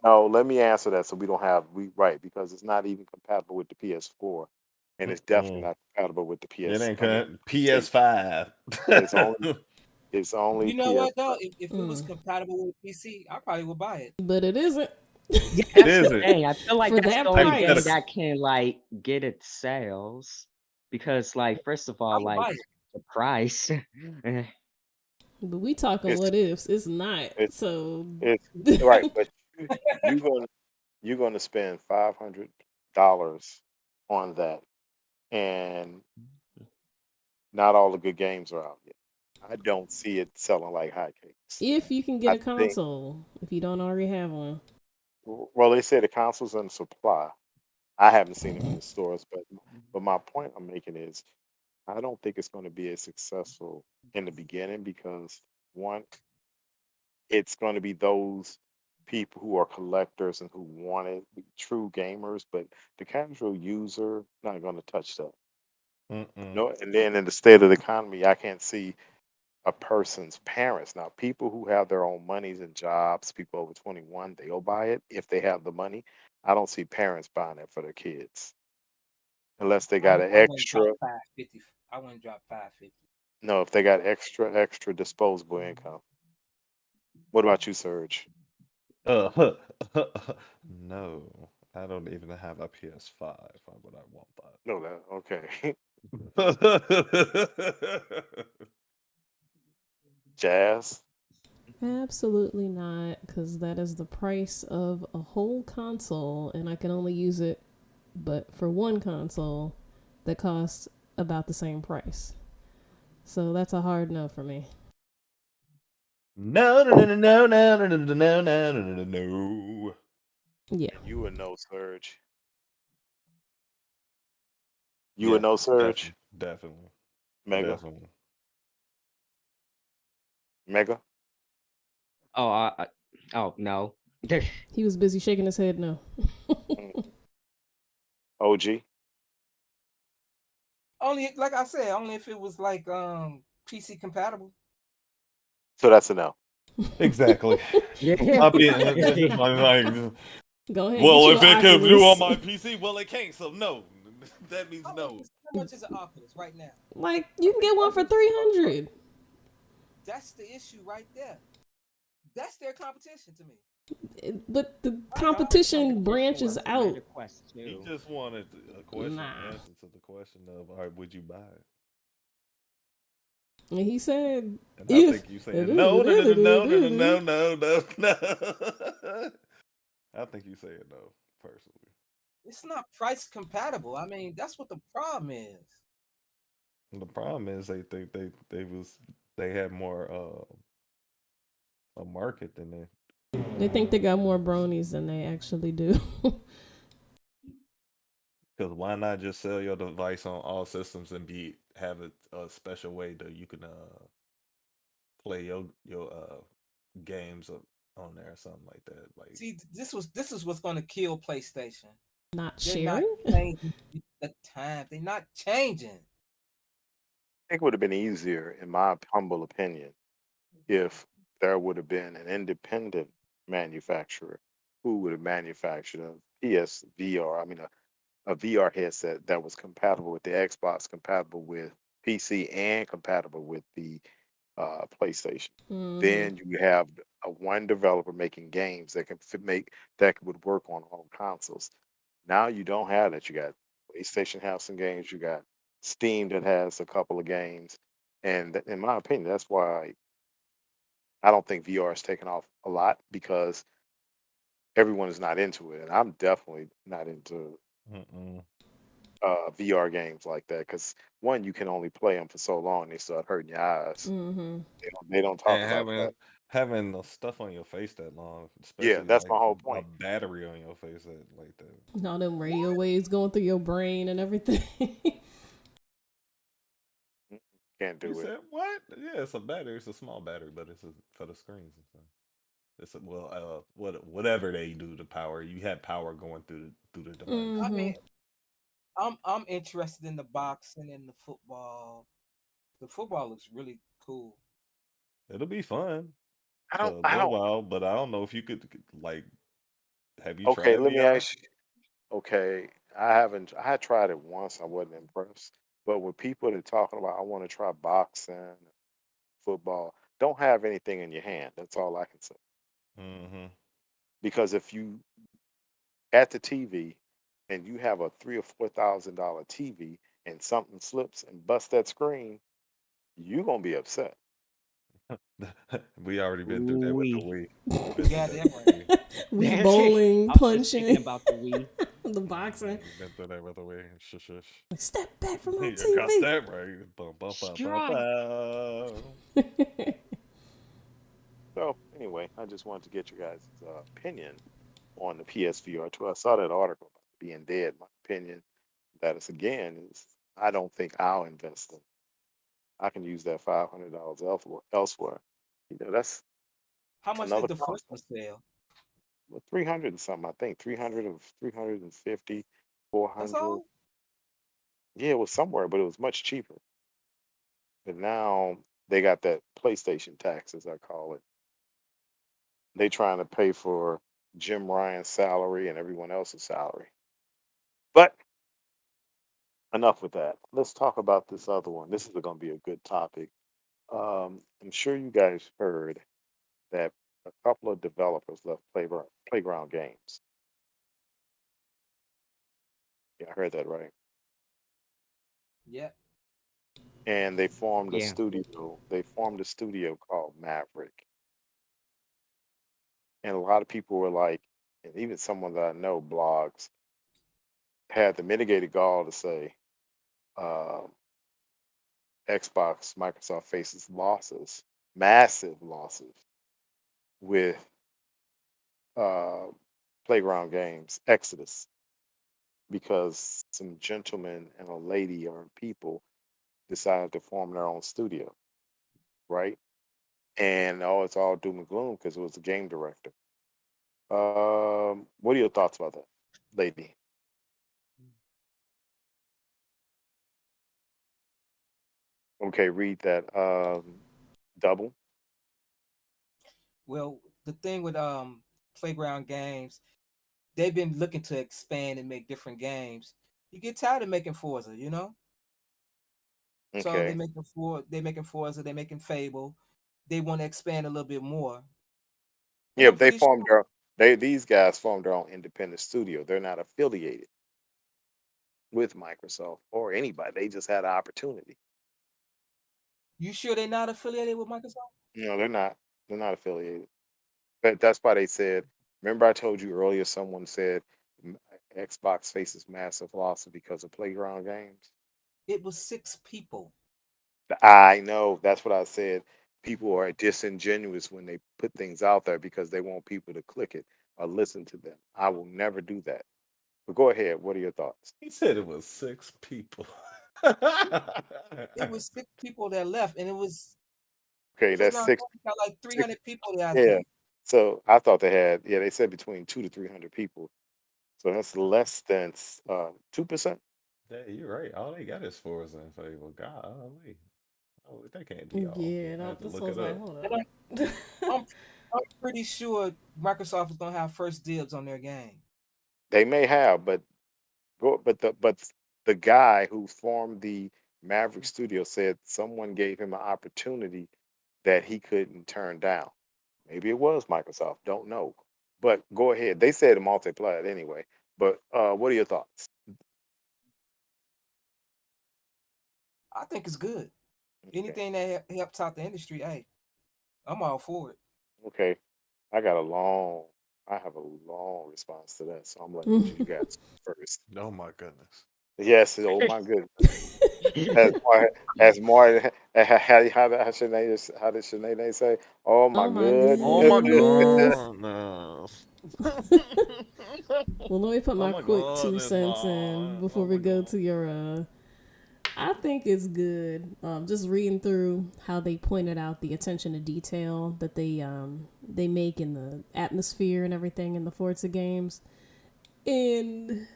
No, let me answer that so we don't have right, because it's not even compatible with the PS4, and it's definitely not compatible with the PS. It ain't PS5. It's only You know PS5. what though? If it was compatible with PC, I probably would buy it. But it isn't. Yeah, It that's the isn't. thing. I feel like For that's that the only thing price. that can like get it sales, because like first of I all, would buy like it. the price. But we talking It's- what ifs. It's not. it's- So It's right, but you're gonna spend $500 on that, and not all the good games are out yet. I don't see it selling like hotcakes. if you can get I a think- console, if you don't already have one. Well, they say the console's in supply. I haven't seen them in the stores, but my point I'm making is I don't think it's going to be as successful in the beginning, because one, it's going to be those people who are collectors and who want it, true gamers, but the casual user not going to touch that. No, and then in the state of the economy, I can't see a person's parents. Now, people who have their own monies and jobs, people over 21, they'll buy it if they have the money. I don't see parents buying it for their kids unless they got an I wouldn't extra. drop $550. I wouldn't drop $550. No, if they got extra disposable income. What about you, Serge? No, I don't even have a PS5. Why would I want No, that okay. that? Jazz. Absolutely not, because that is the price of a whole console, and I can only use it but for one console that costs about the same price. So that's a hard no for me. No. Yeah. You would know, Serge. You would know, Serge. Definitely. Mega. Definitely. Mega. Oh no. He was busy shaking his head no. OG. Only, like I said, only if it was like PC compatible. So that's a no. Exactly. Yeah. I'll be like, Go ahead, get Well, you if an it can do on Oculus. my PC, well, it can't. So no, that means no. How much is an Oculus right now? Like you can get one for 300. That's the issue right there. That's their competition to me. But the They already competition competition branches with out. Meta Quest He 2. just wanted a question, Nah. answer to the question of, all right, would you buy it? And he said, And I if. think you saying no, no, no, no, no, no, no, no, no, no. I think you saying no, personally. It's not price compatible. I mean, that's what the problem is. And the problem is they think they had more a market than they. They think they got more bronies than they actually do. Because why not just sell your device on all systems and have a special way that you can play your games on there or something like that. Like, See, this is what's going to kill PlayStation. Not They're not sharing? changing the time. They're not changing. I think it would have been easier, in my humble opinion, if there would have been an independent manufacturer who would have manufactured a PSVR, I mean, a VR headset that was compatible with the Xbox, compatible with PC, and compatible with the PlayStation. Then you have one developer making games that can that would work on all consoles. Now you don't have that. You got PlayStation have some games. You got Steam that has a couple of games, and in my opinion, that's why I don't think VR is taking off a lot because everyone is not into it, and I'm definitely not into mm-mm. VR games like that because one, you can only play them for so long; they start hurting your eyes. Mm-hmm. They don't talk And about that. having the stuff on your face that long, Yeah, especially that's like my whole a point. battery on your face like that. All them radio waves going through your brain and everything. Can't You do it. said what? Yeah, it's a battery. It's a small battery, but for the screens and stuff. Whatever they do to power. You had power going through the device. I Mm-hmm. mean, I'm interested in the boxing and the football. The football looks really cool. It'll be fun I for don't. a I little don't. while, but I don't know if you could like. Have you Okay, tried let me VR? ask you. Okay, I haven't. I had tried it once. I wasn't impressed. But with people that are talking about, I want to try boxing, football. Don't have anything in your hand. That's all I can say. Mm-hmm. Because if you at the TV and you have a $3,000 or $4,000 TV and something slips and busts that screen, you gonna be upset. We already been through that with the Wee. Wii. We've been through Yeah, that damn with right. the Wii. We I bowling, was just thinking punching, about the Wii. the boxing. We've been through that with the Wii. Shush, shush. Like, step back from my You got TV. that right. Bum, bum, bum, bum, Strike. bum. So anyway, I just wanted to get you guys' opinion on the PSVR2. I saw that article about it being dead. My opinion that is again is I don't think I'll invest in. I can use that $500 elsewhere. That's How much did another the first one console. sell? 300 and something, I think. 300 of 350, That's 400. all. Yeah, it was somewhere, but it was much cheaper. And now they got that PlayStation tax, as I call it. They trying to pay for Jim Ryan's salary and everyone else's salary. But enough with that. Let's talk about this other one. This is going to be a good topic. I'm sure you guys heard that a couple of developers left Playground Games. Yeah, I heard that right. Yeah. And they formed a Yeah. studio. They formed a studio called Maverick. And a lot of people were like, and even someone that I know blogs had the mitigated gall to say, uh, Xbox, Microsoft faces losses, massive losses with uh, Playground Games Exodus because some gentleman and a lady or people decided to form their own studio, right? And oh, it's all doom and gloom because it was a game director. What are your thoughts about that, lady? Okay, read that. Double. Well, the thing with Playground Games, they've been looking to expand and make different games. You get tired of making Forza, you know. So Okay. they're making Forza, they're making Fable. They want to expand a little bit more, and Yeah, I'm but they pretty formed sure these guys formed their own independent studio. They're not affiliated with Microsoft or anybody. They just had an opportunity. you sure they're not affiliated with Microsoft. No, they're not. They're not affiliated. But that's why they said. Remember, I told you earlier. Someone said "M- Xbox faces massive losses because of playground games. It was 6 people. I know. That's what I said. People are disingenuous when they put things out there because they want people to click it or listen to them. I will never do that. But go ahead. What are your thoughts? He said it was 6 people. It was 6 people that left, and it was, Okay, if I'm that's not six. wrong, we got like Six. 300 people there, I Yeah. think. So I thought they had. Yeah, they said between 2 to 300 people. So that's less than 2%. Yeah, you're right. All they got is Forza and Fable. Golly. Oh, that can't be all. Yeah, I have to that's look what I it was like, up. hold And up. I'm I'm pretty sure Microsoft is gonna have first dibs on their game. They may have, but the guy who formed the Maverick Studio said someone gave him an opportunity that he couldn't turn down. Maybe it was Microsoft. Don't know. But go ahead. They said multiplied anyway. But what are your thoughts? I think it's good. Okay. Anything that helps out the industry, hey, I'm all for it. Okay. I got a long. I have a long response to that, so I'm letting you guys first. Oh my goodness. Yes. Oh my goodness. As more how did Sinead say? Oh my Oh my Oh my goodness. goodness. goodness. Well, let me put Oh my my quick two goodness, cents in Lord. before Oh we my go God. to your. I think it's good. Just reading through how they pointed out the attention to detail that they make in the atmosphere and everything in the Forza games, and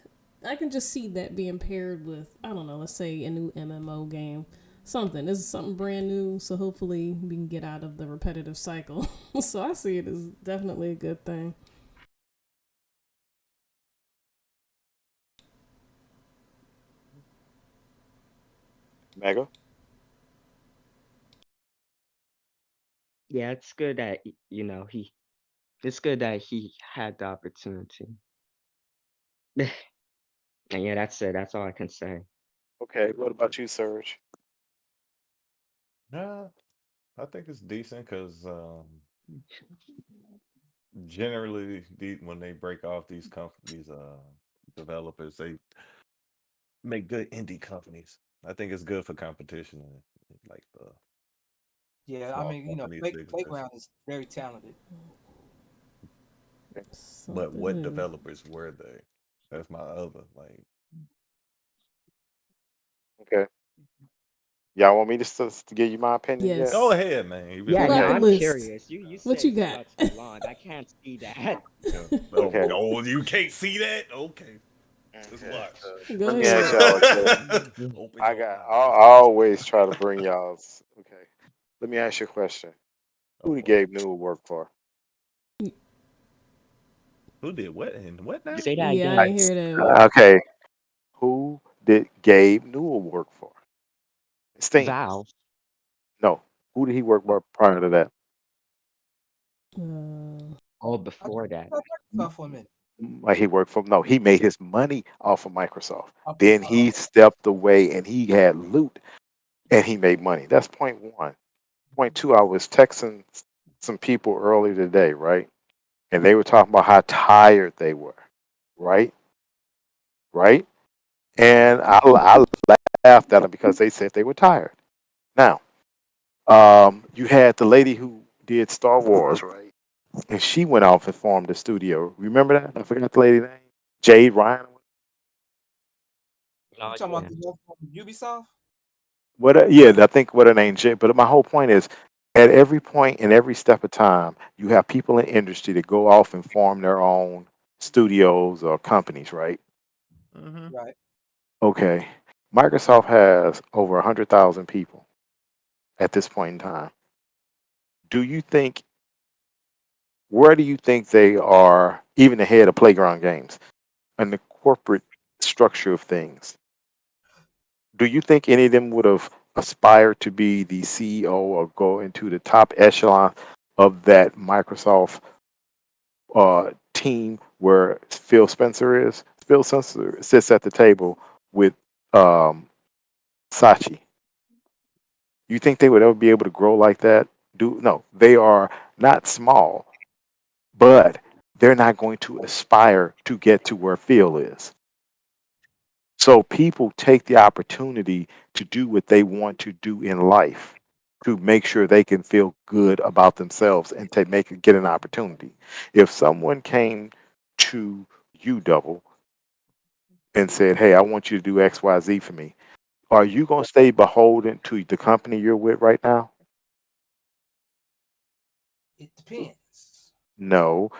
I can just see that being paired with, I don't know, let's say a new MMO game. Something. This is something brand new, so hopefully we can get out of the repetitive cycle. So I see it as definitely a good thing. Mega. Yeah, it's good that it's good that he had the opportunity. And yeah, that's it. That's all I can say. Okay. What about you, Serge? Nah, I think it's decent because generally when they break off these developers, they make good indie companies. I think it's good for competition and like the Yeah, I small mean, companies to exist. Playground is very talented. But Something what new. developers were they? That's my other like. Okay. Y'all want me to give you my opinion yet? Go Yes. ahead, man. You've been Yeah, Pull no, out the waiting. Okay. I'm list. curious. You What said you you got? got too long. I can't see that. Yeah. Oh, Okay. oh, you can't see that? Okay, just Okay. watch. So Go let me ask ahead. y'all a question. Open I your got. eyes. I always try to bring y'all's. Okay. Let me ask you a question. Oh Who did boy, Gabe Newell work for? who did what and what now? Say that Yeah, I I, again. didn't hear that one. okay. Who did Gabe Newell work for? Steam. Valve. No. Who did he work for prior to that? Oh, I before that. thought Microsoft for a minute. Like he worked for no, he made his money off of Microsoft. Off Then Microsoft. he stepped away and he had loot and he made money. That's point one. Point two, I was texting some people earlier today, right? And they were talking about how tired they were, right? Right? And I laughed at them because they said they were tired. Now, you had the lady who did Star Wars, right? And she went off and formed a studio. Remember that? I forgot the lady's name. Jade Ryan. You Oh talking about yeah. the one from Ubisoft? What? Yeah, I think what her name. But my whole point is, at every point in every step of time, you have people in industry that go off and form their own studios or companies, right? Mm-hmm. Right. Okay. Microsoft has over 100,000 people at this point in time. Do you think Where do you think they are, even ahead of Playground Games, in the corporate structure of things? Do you think any of them would have aspired to be the CEO or go into the top echelon of that Microsoft team where Phil Spencer is? Phil Spencer sits at the table with um, Sachi. You think they would ever be able to grow like that? Do no, they are not small, but they're not going to aspire to get to where Phil is. So people take the opportunity to do what they want to do in life to make sure they can feel good about themselves and to get an opportunity. If someone came to you, Double, and said, "Hey, I want you to do XYZ for me," are you going to stay beholden to the company you're with right now? It depends. No.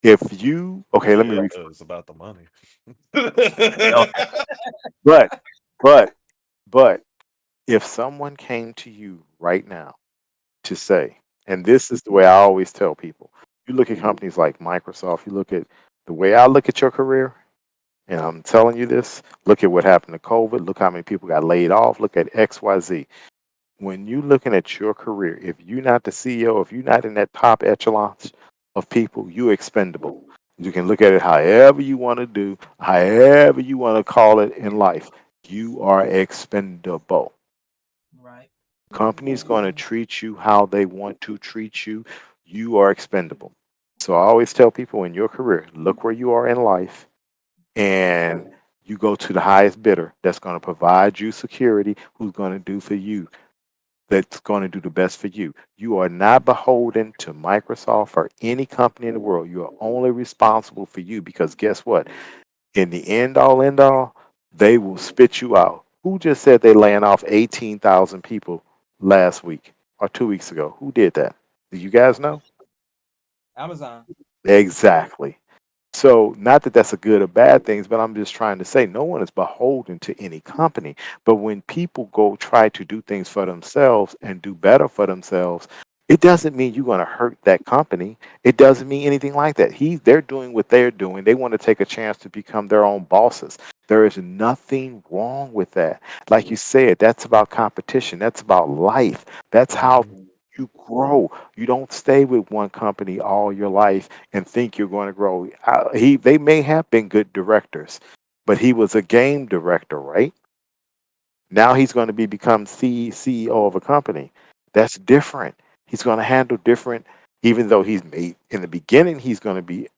If you okay, let me Yeah, rephrase. it's about the money. No, but but but if someone came to you right now to say, and this is the way I always tell people, you look at companies like Microsoft, you look at the way I look at your career, and I'm telling you this, look at what happened to COVID, look how many people got laid off, look at XYZ. When you looking at your career, if you're not the CEO, if you're not in that top echelons of people, you're expendable. You can look at it however you want to do, however you want to call it in life. You are expendable. Right. Company's going to treat you how they want to treat you. You are expendable. So I always tell people in your career, look where you are in life and you go to the highest bidder that's going to provide you security, who's going to do for you, that's going to do the best for you. You are not beholden to Microsoft or any company in the world. You are only responsible for you because guess what? In the end all, they will spit you out. Who just said they laying off 18,000 people last week or 2 weeks ago? Who did that? Do you guys know? Amazon. Exactly. So, not that that's a good or bad thing, but I'm just trying to say no one is beholden to any company. But when people go try to do things for themselves and do better for themselves, it doesn't mean you're going to hurt that company. It doesn't mean anything like that. They're doing what they're doing. They want to take a chance to become their own bosses. There is nothing wrong with that. Like you said, that's about competition. That's about life. That's how you grow. You don't stay with one company all your life and think you're going to grow. They may have been good directors, but he was a game director, right? Now he's going to become CEO of a company. That's different. He's going to handle different, even though he's made in the beginning, he's going to be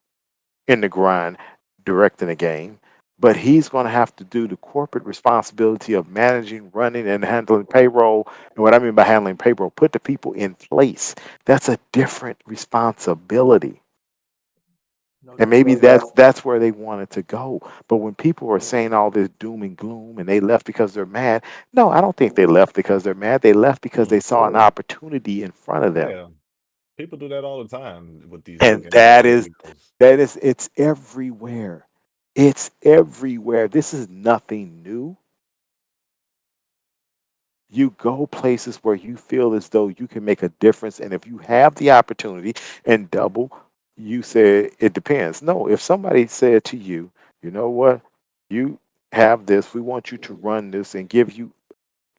in the grind directing a game, but he's going to have to do the corporate responsibility of managing, running, and handling payroll. And what I mean by handling payroll, put the people in place. That's a different responsibility. No And doubt. maybe that's where they wanted to go. But when people are saying all this doom and gloom and they left because they're mad, no, I don't think they left because they're mad. They left because they saw an opportunity in front of them. Yeah, people do that all the time with these new And game that is studios. it's everywhere. It's everywhere. This is nothing new. You go places where you feel as though you can make a difference. And if you have the opportunity and double, you said it depends. No, if somebody said to you, you know what, you have this, we want you to run this and give you,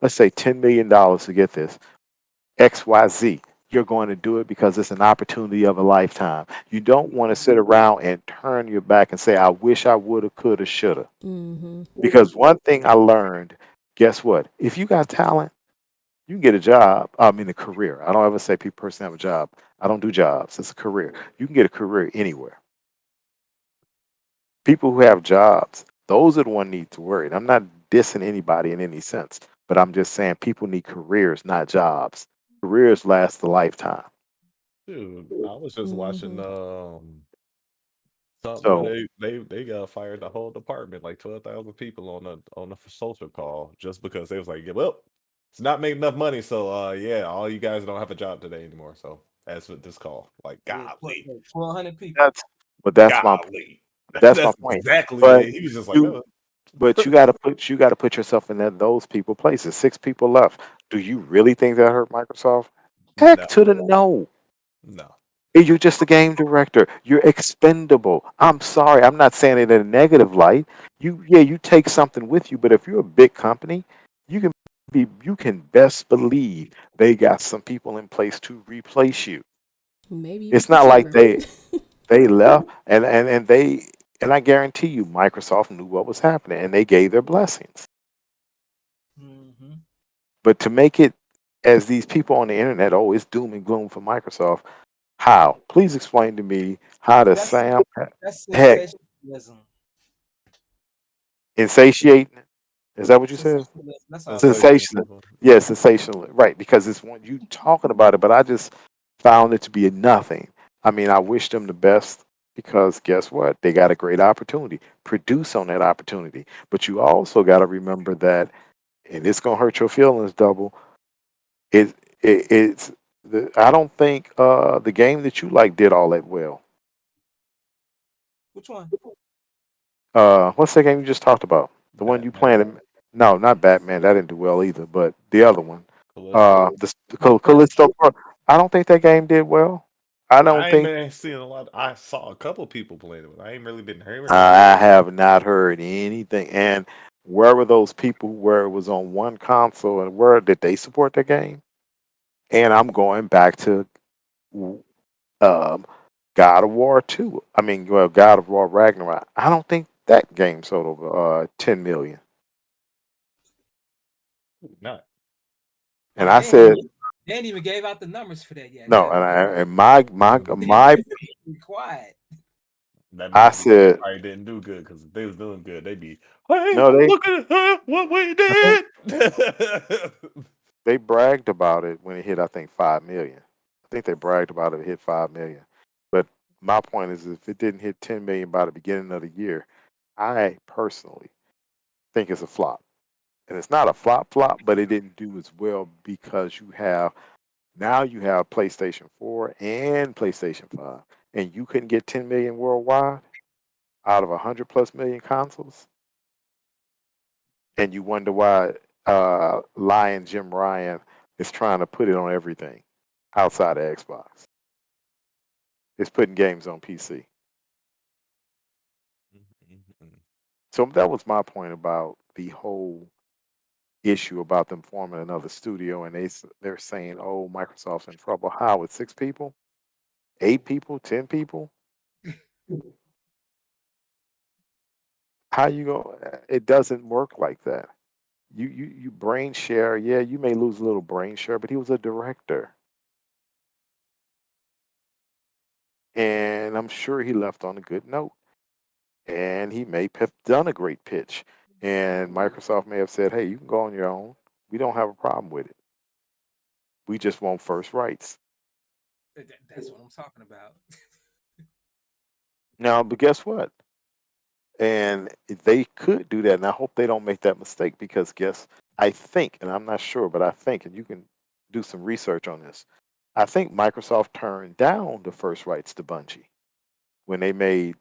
let's say, $10 million to get this, XYZ. You're going to do it because it's an opportunity of a lifetime. You don't want to sit around and turn your back and say, I wish I would have, could have, should have. Mm-hmm. Because one thing I learned, guess what? If you got talent, you can get a job. I mean, a career. I don't ever say people person have a job. I don't do jobs. It's a career. You can get a career anywhere. People who have jobs, those are the one need to worry. And I'm not dissing anybody in any sense, but I'm just saying people need careers, not jobs. Careers last a lifetime. Dude, I was just watching Mm-hmm. something where So they got fired the whole department, like 12,000 people on a social call just because they was like, yeah, well, it's not making enough money, so yeah, all you guys don't have a job today anymore. So that's what this call. Like, Yeah, golly, 1,200 people. that's that's my golly. that's my That's point. exactly But he was just like, you oh. but you got to put yourself in those people places. 6 people left. Do you really think that hurt Microsoft? Heck No, to the no. no. You're just a game director. You're expendable. I'm sorry. I'm not saying it in a negative light. You take something with you, but if you're a big company, you can you can best believe they got some people in place to replace you. Maybe even It's for not like cheaper. they left and I guarantee you Microsoft knew what was happening and they gave their blessings. Mm-hmm. But to make it as these people on the internet, oh, it's doom and gloom for Microsoft. How? Please explain to me how does That's Sam that's heck sensationalism. insatiating? Is that what you said? Sensationalism. That's all that is. Sensational. Yeah, sensational. Right, because it's when you talking about it, but I just found it to be nothing. I mean, I wish them the best because guess what? They got a great opportunity. Produce on that opportunity. But you also got to remember that, and it's gonna hurt your feelings double. It, it's I don't think the game that you like did all that well. Which one? What's the game you just talked about? The one you Batman, playing? No, not Batman. That didn't do well either. But the other one, Callisto. Minecraft. Callisto. I don't think that game did well. I don't I ain't think been seeing a lot. I saw a couple people playing it, but I ain't really been hearing anything. I have not heard anything. And where were those people where it was on one console and where did they support the game? And I'm going back to um, God of War 2. I mean, well, God of War Ragnarok. I don't think that game sold over 10 million. Not. And Oh, I said, they ain't even gave out the numbers for that yet, no, have and, they? and my Be quiet. That I must be why they said, probably didn't do good because if they was doing good, they'd be, hey, no, look at what we did. they bragged about it when it hit, I think, 5 million. I think they bragged about it hit 5 million. But my point is, if it didn't hit 10 million by the beginning of the year, I personally think it's a flop. And it's not a flop, but it didn't do as well because you have PlayStation 4 and PlayStation 5, and you couldn't get 10 million worldwide out of 100 plus million consoles, and you wonder why Lion Jim Ryan is trying to put it on everything outside of Xbox. It's putting games on PC. So that was my point about the whole issue about them forming another studio, and they're saying, "Oh, Microsoft's in trouble." How with 6 people, 8 people, 10 people? How you go? It doesn't work like that. You brain share. Yeah, you may lose a little brain share, but he was a director, and I'm sure he left on a good note. And he may have done a great pitch, and Microsoft may have said, "Hey, you can go on your own. We don't have a problem with it. We just want first rights." That's what I'm talking about. Now, but guess what? And they could do that, and I hope they don't make that mistake because I think, and I'm not sure, but I think, and you can do some research on this. I think Microsoft turned down the first rights to Bungie when they made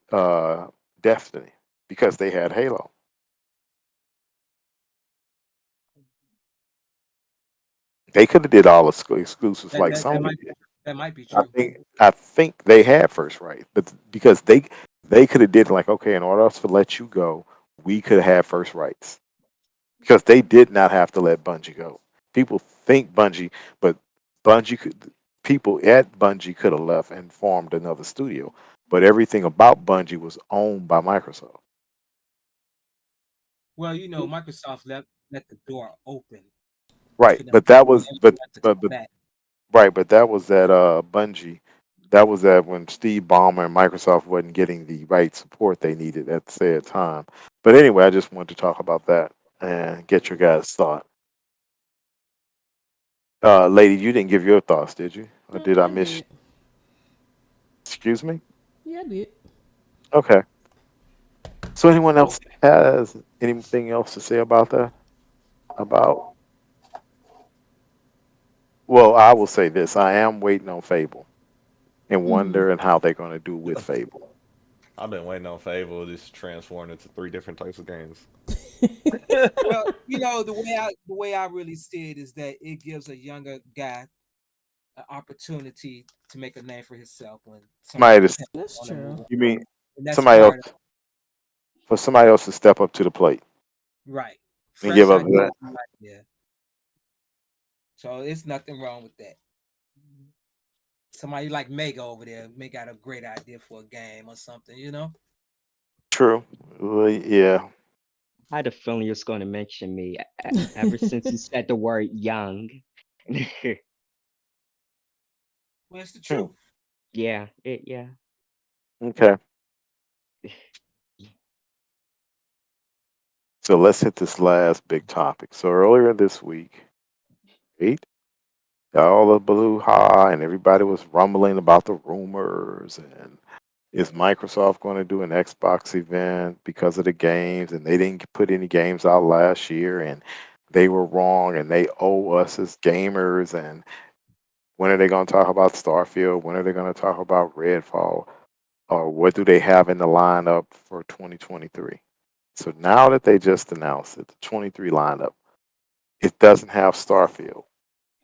Destiny because they had Halo. They could have did all exclusives That like that that Sony might did. that might be I true. think I think they had first right, but because they could have did like, okay, in order to let you go, we could have had first rights because they did not have to let Bungie go. People think Bungie, but Bungie could people at Bungie could have left and formed another studio, but everything about Bungie was owned by Microsoft. Well, Microsoft let the door open Right, for them but to that for was everyone to come but back. right, but that was that Bungie. That was that when Steve Ballmer and Microsoft wasn't getting the right support they needed at the said time. But anyway, I just wanted to talk about that and get your guys' thought. Lady, you didn't give your thoughts, did you? Or Oh, did I yeah, I miss? did. Excuse me. Yeah, I did. Okay. So anyone else has anything else to say about that? About well, I will say this: I am waiting on Fable and Mm-hmm. wondering how they're going to do with Fable. I've been waiting on Fable just transformed into 3 different types of games. Well, the way I really see it is that it gives a younger guy an opportunity to make a name for himself when somebody Somebody to, depends That's on him true. more. you mean And that's somebody else part of for somebody else to step up to the plate right. and give Fresh up idea, that? new idea. So it's nothing wrong with that. Somebody like Mega over there may got a great idea for a game or something, you know? True. Well, yeah. I had a feeling you was going to mention me ever since you said the word young. Well, it's the Hmm. truth. Yeah, Okay. So let's hit this last big topic. So earlier this week, right, all the blue high and everybody was rumbling about the rumors and is Microsoft going to do an Xbox event because of the games and they didn't put any games out last year and they were wrong and they owe us as gamers and when are they going to talk about Starfield? When are they going to talk about Redfall? Or what do they have in the lineup for 2023? So now that they just announced it, the 23 lineup, it doesn't have Starfield.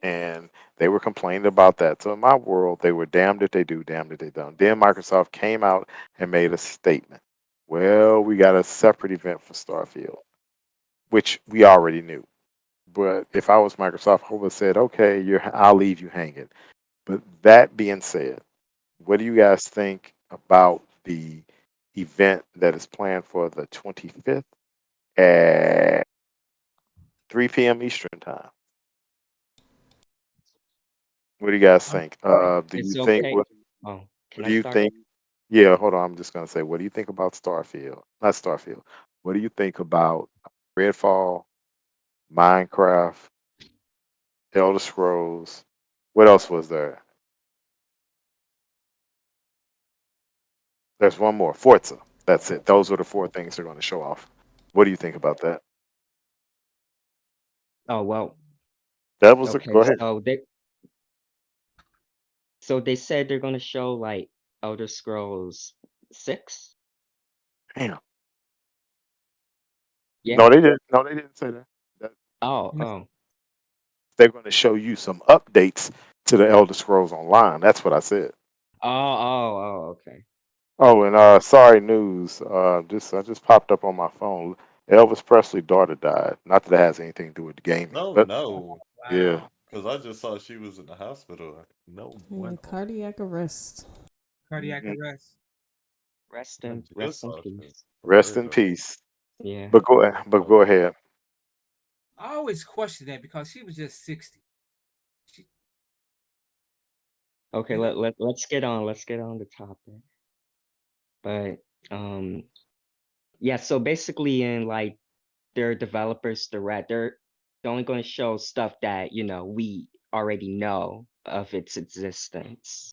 And they were complaining about that. So in my world, they were damned if they do, damned if they don't. Then Microsoft came out and made a statement. Well, we got a separate event for Starfield, which we already knew. But if I was Microsoft, I would have said, okay, I'll leave you hanging. But that being said, what do you guys think about the event that is planned for the 25th at 3 p.m. Eastern time? What do you guys um, think? Do you it's think okay. what, Oh, what can do I you start? think? Yeah, hold on. I'm just gonna say, what do you think about Starfield? Not Starfield. What do you think about Redfall, Minecraft, Elder Scrolls? What else was there? There's one more. Forza. That's it. Those are the four things they're going to show off. What do you think about that? Oh well, That was a okay. go ahead. So they said they're gonna show like Elder Scrolls 6. Damn. Yeah. No, they didn't. No, they didn't say that. That Oh, No, oh, they're going to show you some updates to the Elder Scrolls Online. That's what I said. okay. Oh, and sorry news. Just I just popped up on my phone. Elvis Presley's daughter died. Not that it has anything to do with the gaming, No, but no, yeah. wow. because I just saw she was in the hospital. No, Yeah, bueno. cardiac arrest. Cardiac Mhm. arrest. I just Rest in saw shit. peace. For Rest in real. peace. Yeah. But go ahead. I always question that because she was just 60. She, Okay, you know? let's get on the topic. But um yeah, so basically in like their developers direct, they're only going to show stuff that, we already know of its existence,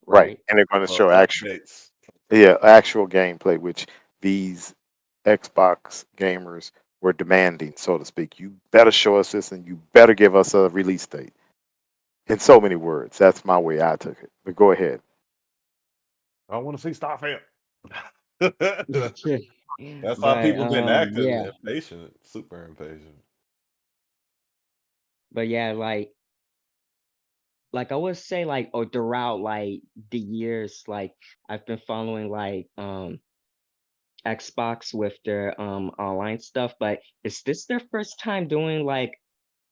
Right, right? and they're going to Well, show updates. actual gameplay, which these Xbox gamers were demanding, so to speak. You better show us this, and you better give us a release date. In so many words, that's my way I took it. But go ahead. I want to see Starfield. That's how But people been acting yeah, impatient, super impatient. but yeah, like I would say like or throughout like the years, like I've been following like Xbox with their online stuff, but is this their first time doing like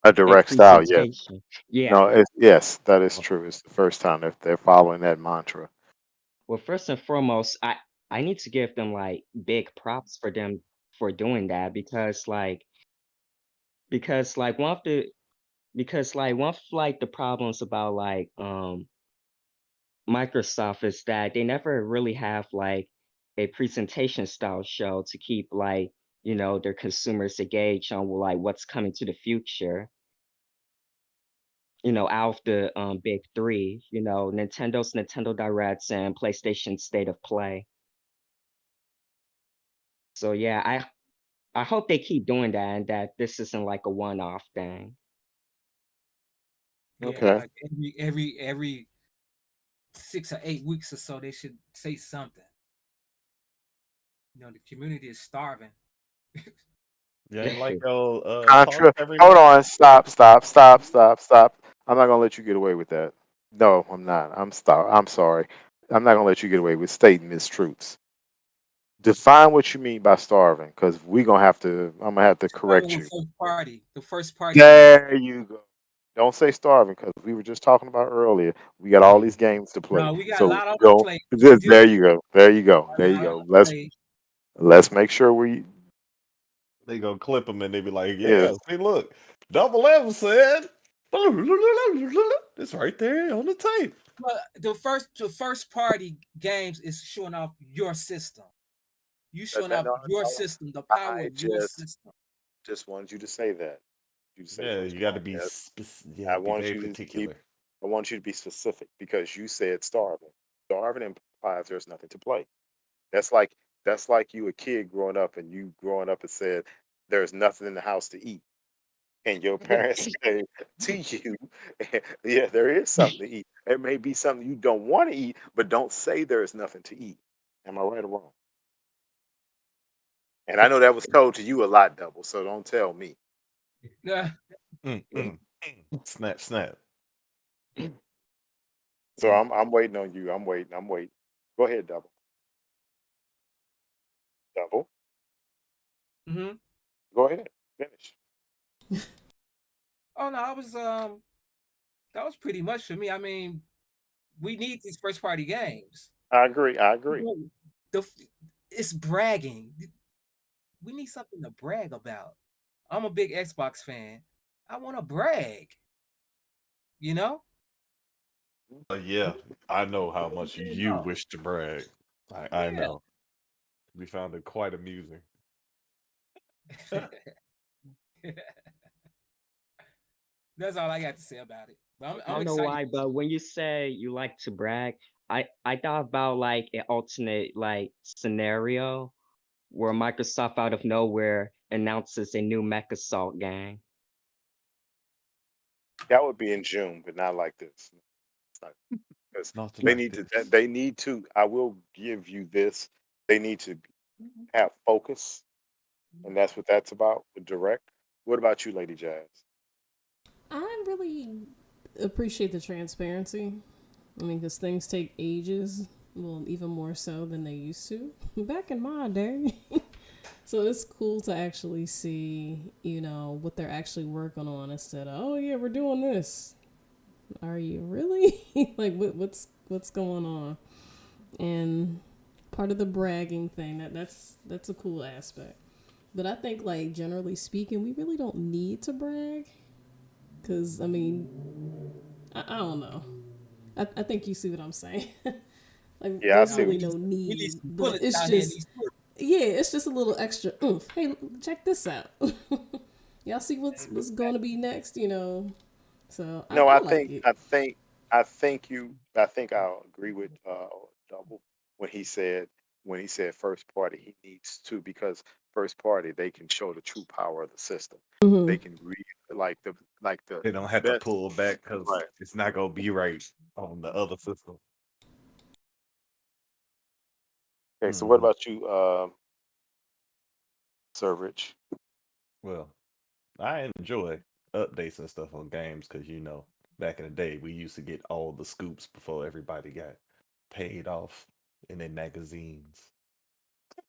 A a direct style, yes. presentation? Yeah. No, yes, that is true. It's the first time they're following that mantra. Well, first and foremost, I need to give them like big props for them for doing that because like one of the because like one of like the problems about like Microsoft is that they never really have like a presentation style show to keep like, their consumers engaged on like what's coming to the future, out of the big three, Nintendo's Nintendo Directs and PlayStation State of Play. So yeah, I hope they keep doing that and that this isn't like a one-off thing. Yeah, Okay. like every 6 or 8 weeks or so, they should say something. The community is starving. You ain't like your talk Contra. every Hold month? on. Stop. Stop. Stop. Stop. Stop. I'm not gonna let you get away with that. No, I'm not. I'm sorry. I'm not gonna let you get away with stating mistruths. Define what you mean by starving, because we're gonna have to. I'm gonna have to Starting correct with you. the first party game. There you go. Don't say starving, because we were just talking about earlier. We got all these games to play. No, we got a So lot on the don't. plate. We Just, do there you go. There you go. got a There you lot on go. the plate. Let's make sure we. They gonna clip them and they be like, Yeah. "Yeah, see, look, Double M said it's right there on the tape." But the first party games is showing off your system. You showing off No, your no, system, the power I of your system. just wanted you to say that. You say Yeah, first you got to party. be Yes. you I have to be want very you to keep. particular. I want you to be specific because you said starving. Starving implies there's nothing to play. That's like you a kid growing up and you growing up and said there's nothing in the house to eat, and your parents say to you, yeah, there is something to eat. It may be something you don't want to eat, but don't say there is nothing to eat. Am I right or wrong? And I know that was told to you a lot, double. So don't tell me. Yeah. Mm, mm, snap, snap. So I'm waiting on you. I'm waiting. I'm waiting. Go ahead, double. Double. Mm-hmm. Go ahead. Finish. Oh no, I was that was pretty much for me. I mean, we need these first party games. I agree. I agree. The it's bragging. We need something to brag about. I'm a big Xbox fan. I want to brag. You know? Yeah, I know how much You you know. wish to brag. I Yeah. know. We found it quite amusing. That's all I got to say about it. But I I'm don't know excited. why, but when you say you like to brag, I thought about like an alternate like scenario where Microsoft out of nowhere announces a new MechAssault game. That would be in June, but not like this. It's not because Not they like need to. this. They need to. I will give you this. They need to have focus, and that's what that's about. With direct. What about you, Lady Jazz? I really appreciate the transparency. I mean, because things take ages, well, even more so than they used to back in my day. So it's cool to actually see, what they're actually working on instead of, oh yeah, we're doing this. Are you really? Like, what's going on? And part of the bragging thing that's a cool aspect. But I think, like, generally speaking, we really don't need to brag, because I mean, I don't know. I think you see what I'm saying. Like, Yeah, I there's see No, really what you. no we need need, some but bullets it's out here in just, these woods. yeah, it's just a little extra oomph. Hey, check this out. Y'all see what's going to be next, So No, I like it. I think I'll agree with double when he said first party. He needs to because first party they can show the true power of the system. Hmm. They can read like the They don't have to best. pull back because Right. it's not gonna be right on the other system. Okay. So what Hmm. about you, Sir Rich? Well, I enjoy updates and stuff on games because back in the day we used to get all the scoops before everybody got paid off in their magazines.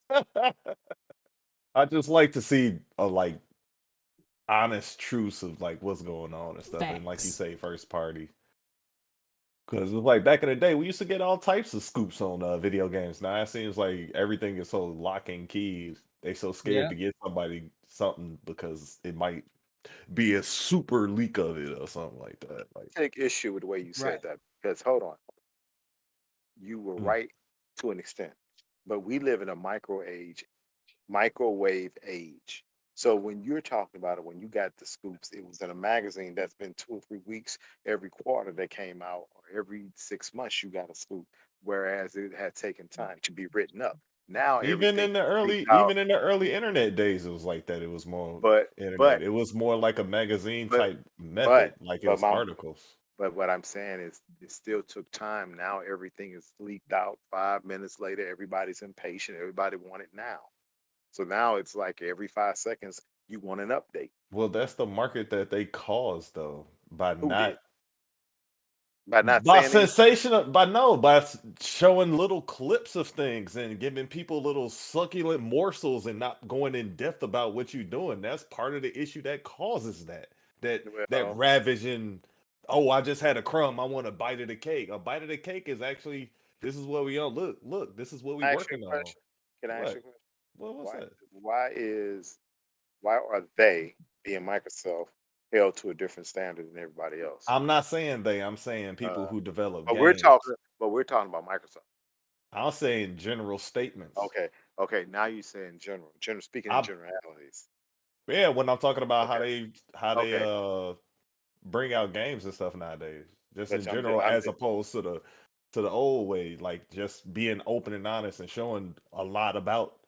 I just like to see a like honest truths of like what's going on and stuff, and like you Facts. say, first party. Because it's like back in the day, we used to get all types of scoops on video games. Now it seems like everything is so lock and keys. They so scared Yeah. to get somebody something because it might be a super leak of it or something like that. Like, Take issue with the way you Right. said that because hold on, you were mm, right to an extent, but we live in a microwave age. So when you're talking about it, when you got the scoops, it was in a magazine that's been 2 or 3 weeks every quarter that came out, or every 6 months you got a scoop. Whereas it had taken time to be written up. Now everything is leaked out. even in the early internet days, it was like that. It was more But internet. but It was more like a magazine but type but method, like it but was my articles. but what I'm saying is it still took time. Now everything is leaked out 5 minutes later. Everybody's impatient. Everybody want it now. So now it's like every 5 seconds you want an update. Well, that's the market that they caused though by Who not did? by not By saying anything. sensational, by showing little clips of things and giving people little succulent morsels and not going in depth about what you're doing. That's part of the issue that causes that Well, ravaging. Oh, I just had a crumb. I want a bite of the cake. A bite of the cake is actually this is what we on. Look. This is what we I ask you working a on. question. Can I ask you What? a question? What's Why that? why is why are they, being Microsoft, held to a different standard than everybody else? I'm not saying they. I'm saying people Uh, who develop but we're games. talking but we're talking about Microsoft. I'm saying general statements. Okay. Okay, now you say in general. Speaking in I generalities. Yeah, when I'm talking about Okay. how they Okay. bring out games and stuff nowadays, just in But general, I'm as opposed to the old way, like just being open and honest and showing a lot about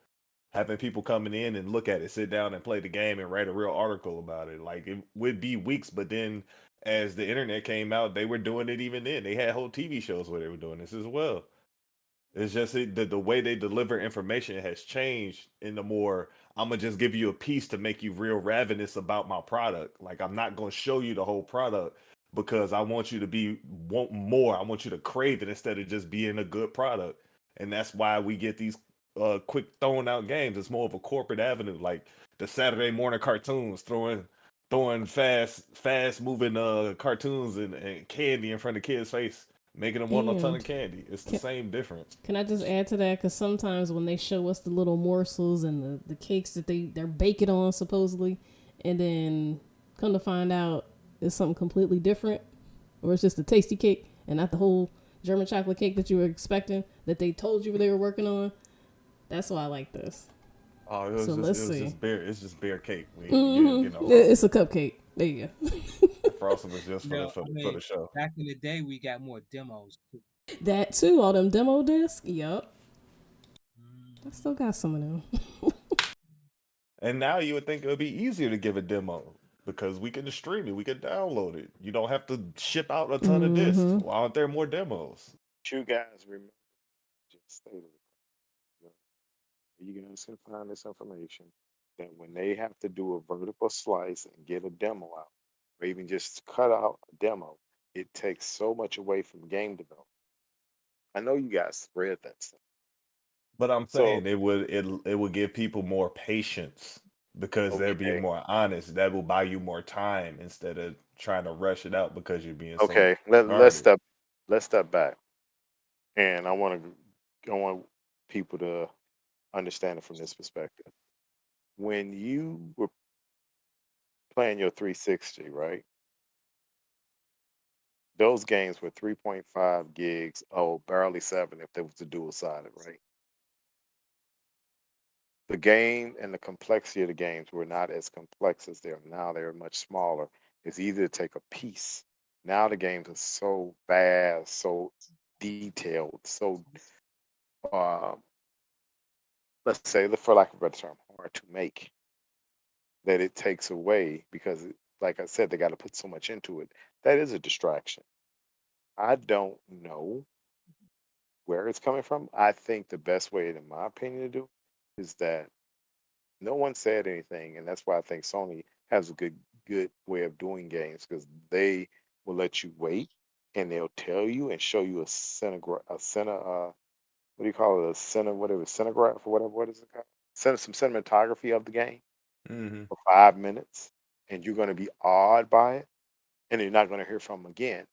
having people coming in and look at it, sit down and play the game and write a real article about it. Like it would be weeks, but then as the internet came out, they were doing it even then. They had whole TV shows where they were doing this as well. It's just the way they deliver information has changed in the more I'm gonna just give you a piece to make you real ravenous about my product. Like I'm not gonna show you the whole product because I want you to want more. I want you to crave it instead of just being a good product. And that's why we get these quick thrown out games. It's more of a corporate avenue, like the Saturday morning cartoons throwing fast moving cartoons and candy in front of kids' face, making them want a ton And of candy. It's the can, same difference. can I just add to that? Because sometimes when they show us the little morsels and the cakes that they're baking on supposedly, and then come to find out it's something completely different, or it's just a tasty cake and not the whole German chocolate cake that you were expecting that they told you they were working on. That's why I like this. Oh, So let's see. it's just bear cake. You get no It's a frosting. cupcake. There you go. The frosting was just No, I for mean, the show. back in the day, we got more demos too. That too. All them demo discs. Yup. I Mhm. still got some of them. And now you would think it would be easier to give a demo because we can just stream it, we can download it. You don't have to ship out a ton of discs. Mm-hmm. Why aren't there more demos? you guys remember just stated you know, you guys can find this information that when they have to do a vertical slice and get a demo out, or even just cut out a demo, it takes so much away from game development. I know you guys read that stuff. But I'm So saying it would give people more patience because they're being okay, more honest. That will buy you more time instead of trying to rush it out because you're being so okay, guarded. let's step back, and I want people to understand it from this perspective. When you were playing your 360, right? Those games were 3.5 gigs, oh, barely 7 if they was the dual sided, right? The game and the complexity of the games were not as complex as they are now. They're much smaller. It's easy to take a piece. Now the games are so vast, so detailed, so uh, let's say, for lack of a better term, hard to make that it takes away because, like I said, they got to put so much into it. That is a distraction. I don't know where it's coming from. I think the best way, in my opinion, to do is that no one said anything, and that's why I think Sony has a good way of doing games because they will let you wait and they'll tell you and show you a center what do you call it, a center, whatever, cinegraph or whatever, what is it called, some cinematography of the game Hmm. for 5 minutes, and you're going to be awed by it, and you're not going to hear from them again.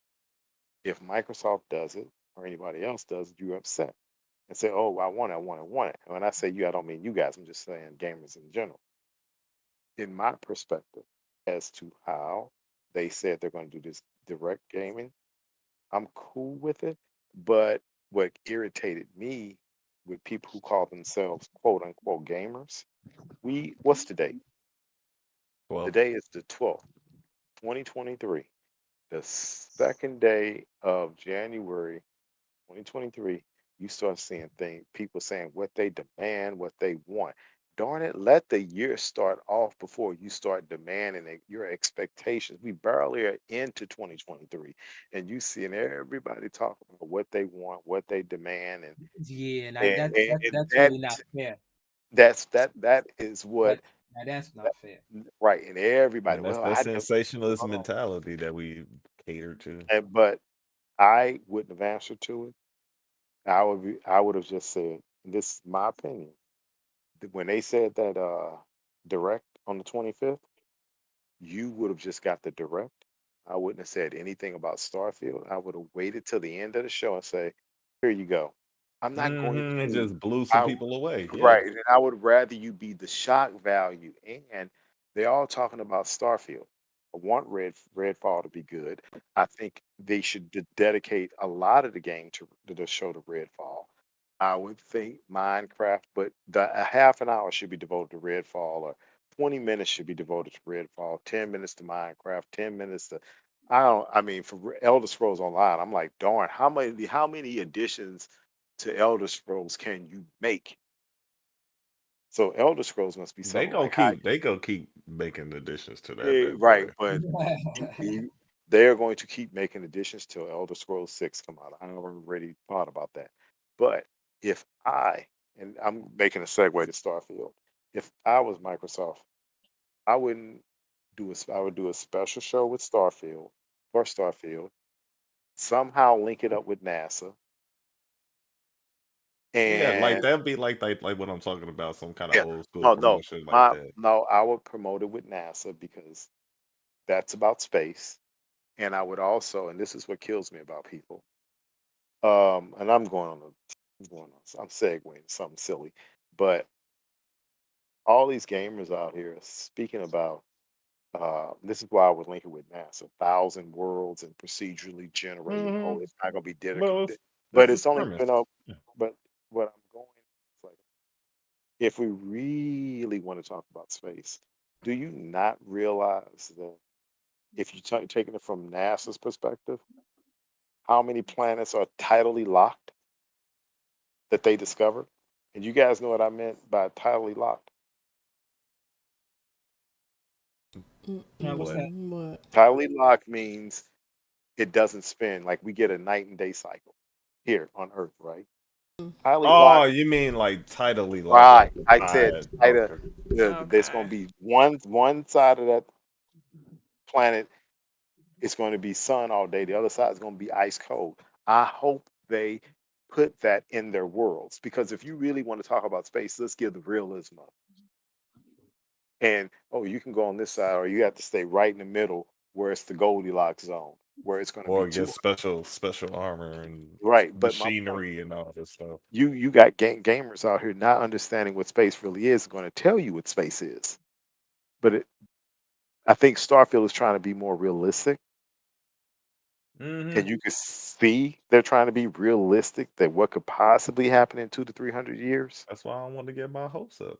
If Microsoft does it or anybody else does it, you're upset and say, "Oh, I want it, I want it, I want it." And when I say you, I don't mean you guys. I'm just saying gamers in general. In my perspective, as to how they said they're going to do this direct gaming, I'm cool with it. But what irritated me with people who call themselves quote unquote gamers, what's the date? Well, Today is the 12th, 2023. The second day of January 2023, you start seeing people saying what they demand, what they want. Darn it, let the year start off before you start demanding your expectations. We barely are into 2023, and you seeing everybody talk about what they want, what they demand, Yeah, and and that's really not fair. that is what That's that, not fair. right. And everybody, and that's well, that I don't, sensationalist hold on. mentality that we cater to. And, but I wouldn't have answered to it. I would have just said, and this is my opinion. When they said that direct on the 25th, you would have just got the direct. I wouldn't have said anything about Starfield. I would have waited till the end of the show and say, "Here you go." I'm not going It to. just blew some I people away. Yeah. Right, and I would rather you be the shock value. And they're all talking about Starfield. I want Redfall to be good. I think they should dedicate a lot of the game to the show to Redfall. I would think Minecraft, but a half an hour should be devoted to Redfall, or 20 minutes should be devoted to Redfall, 10 minutes to Minecraft, 10 minutes to I don't I mean for Elder Scrolls Online, I'm like, darn, how many additions to Elder Scrolls can you make? So Elder Scrolls must be They something go like high. keep they go keep making additions to that Right, boy. but they're going to keep making additions till Elder Scrolls 6 come out. I already thought about that. But if and I'm making a segue to Starfield, if I was Microsoft, I wouldn't I would do a special show with Starfield for Starfield, somehow link it up with NASA, Yeah, like and that'd be like what I'm talking about, some kind of yeah, old school no, no, promotion like that. I would promote it with NASA because that's about space. And I would also, and this is what kills me about people, and I'm segueing something silly, but all these gamers out here speaking about, this is why I would link it with NASA, thousand worlds and procedurally generated. Oh, Hmm. it's not going to be Well, dedicated, but it's the it's only premise. been up. Yeah. But what I'm going is like, if we really want to talk about space, do you not realize that if you taking it from NASA's perspective, how many planets are tidally locked that they discovered? And you guys know what I meant by tidally locked. What's that? What? Tidally locked means it doesn't spin like we get a night and day cycle here on Earth, right? Tidally Oh, locked, you mean like tidally locked, right? like the I said tide? tidal. Okay. There's going Okay. to be one side of that planet. It's going to be sun all day. The other side is going to be ice cold. I hope they put that in their worlds because if you really want to talk about space, let's give the realism of it. And oh, you can go on this side, or you have to stay right in the middle where it's the Goldilocks zone, where it's going to be Or get too special armor and right. But my point, machinery and all this stuff. you got gamers out here not understanding what space really is. Going to tell you what space is, but I think Starfield is trying to be more realistic, Hmm. and you can see they're trying to be realistic that what could possibly happen in 2 to 300 years. That's why I want to get my hopes up.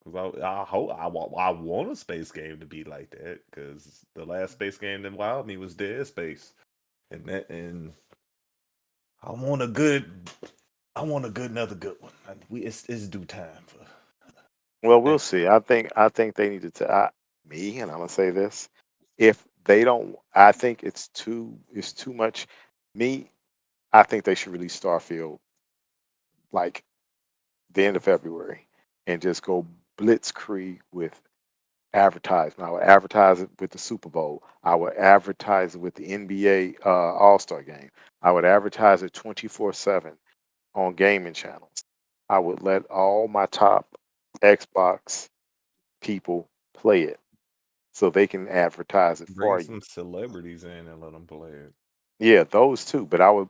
Cause I want a space game to be like that. Cause the last space game that wowed me was Dead Space, and I want a good another good one. It's due time for Well, we'll that. see. I think they need to me, and I'm gonna say this: if they don't, I think it's too much. Me, I think they should release Starfield like the end of February and just go blitzkrieg with advertisement. I would advertise it with the Super Bowl. I would advertise it with the NBA All Star Game. I would advertise it 24/7 on gaming channels. I would let all my top Xbox people play it so they can advertise it Bring for you. some celebrities in and let them play it. Yeah, those two. But I would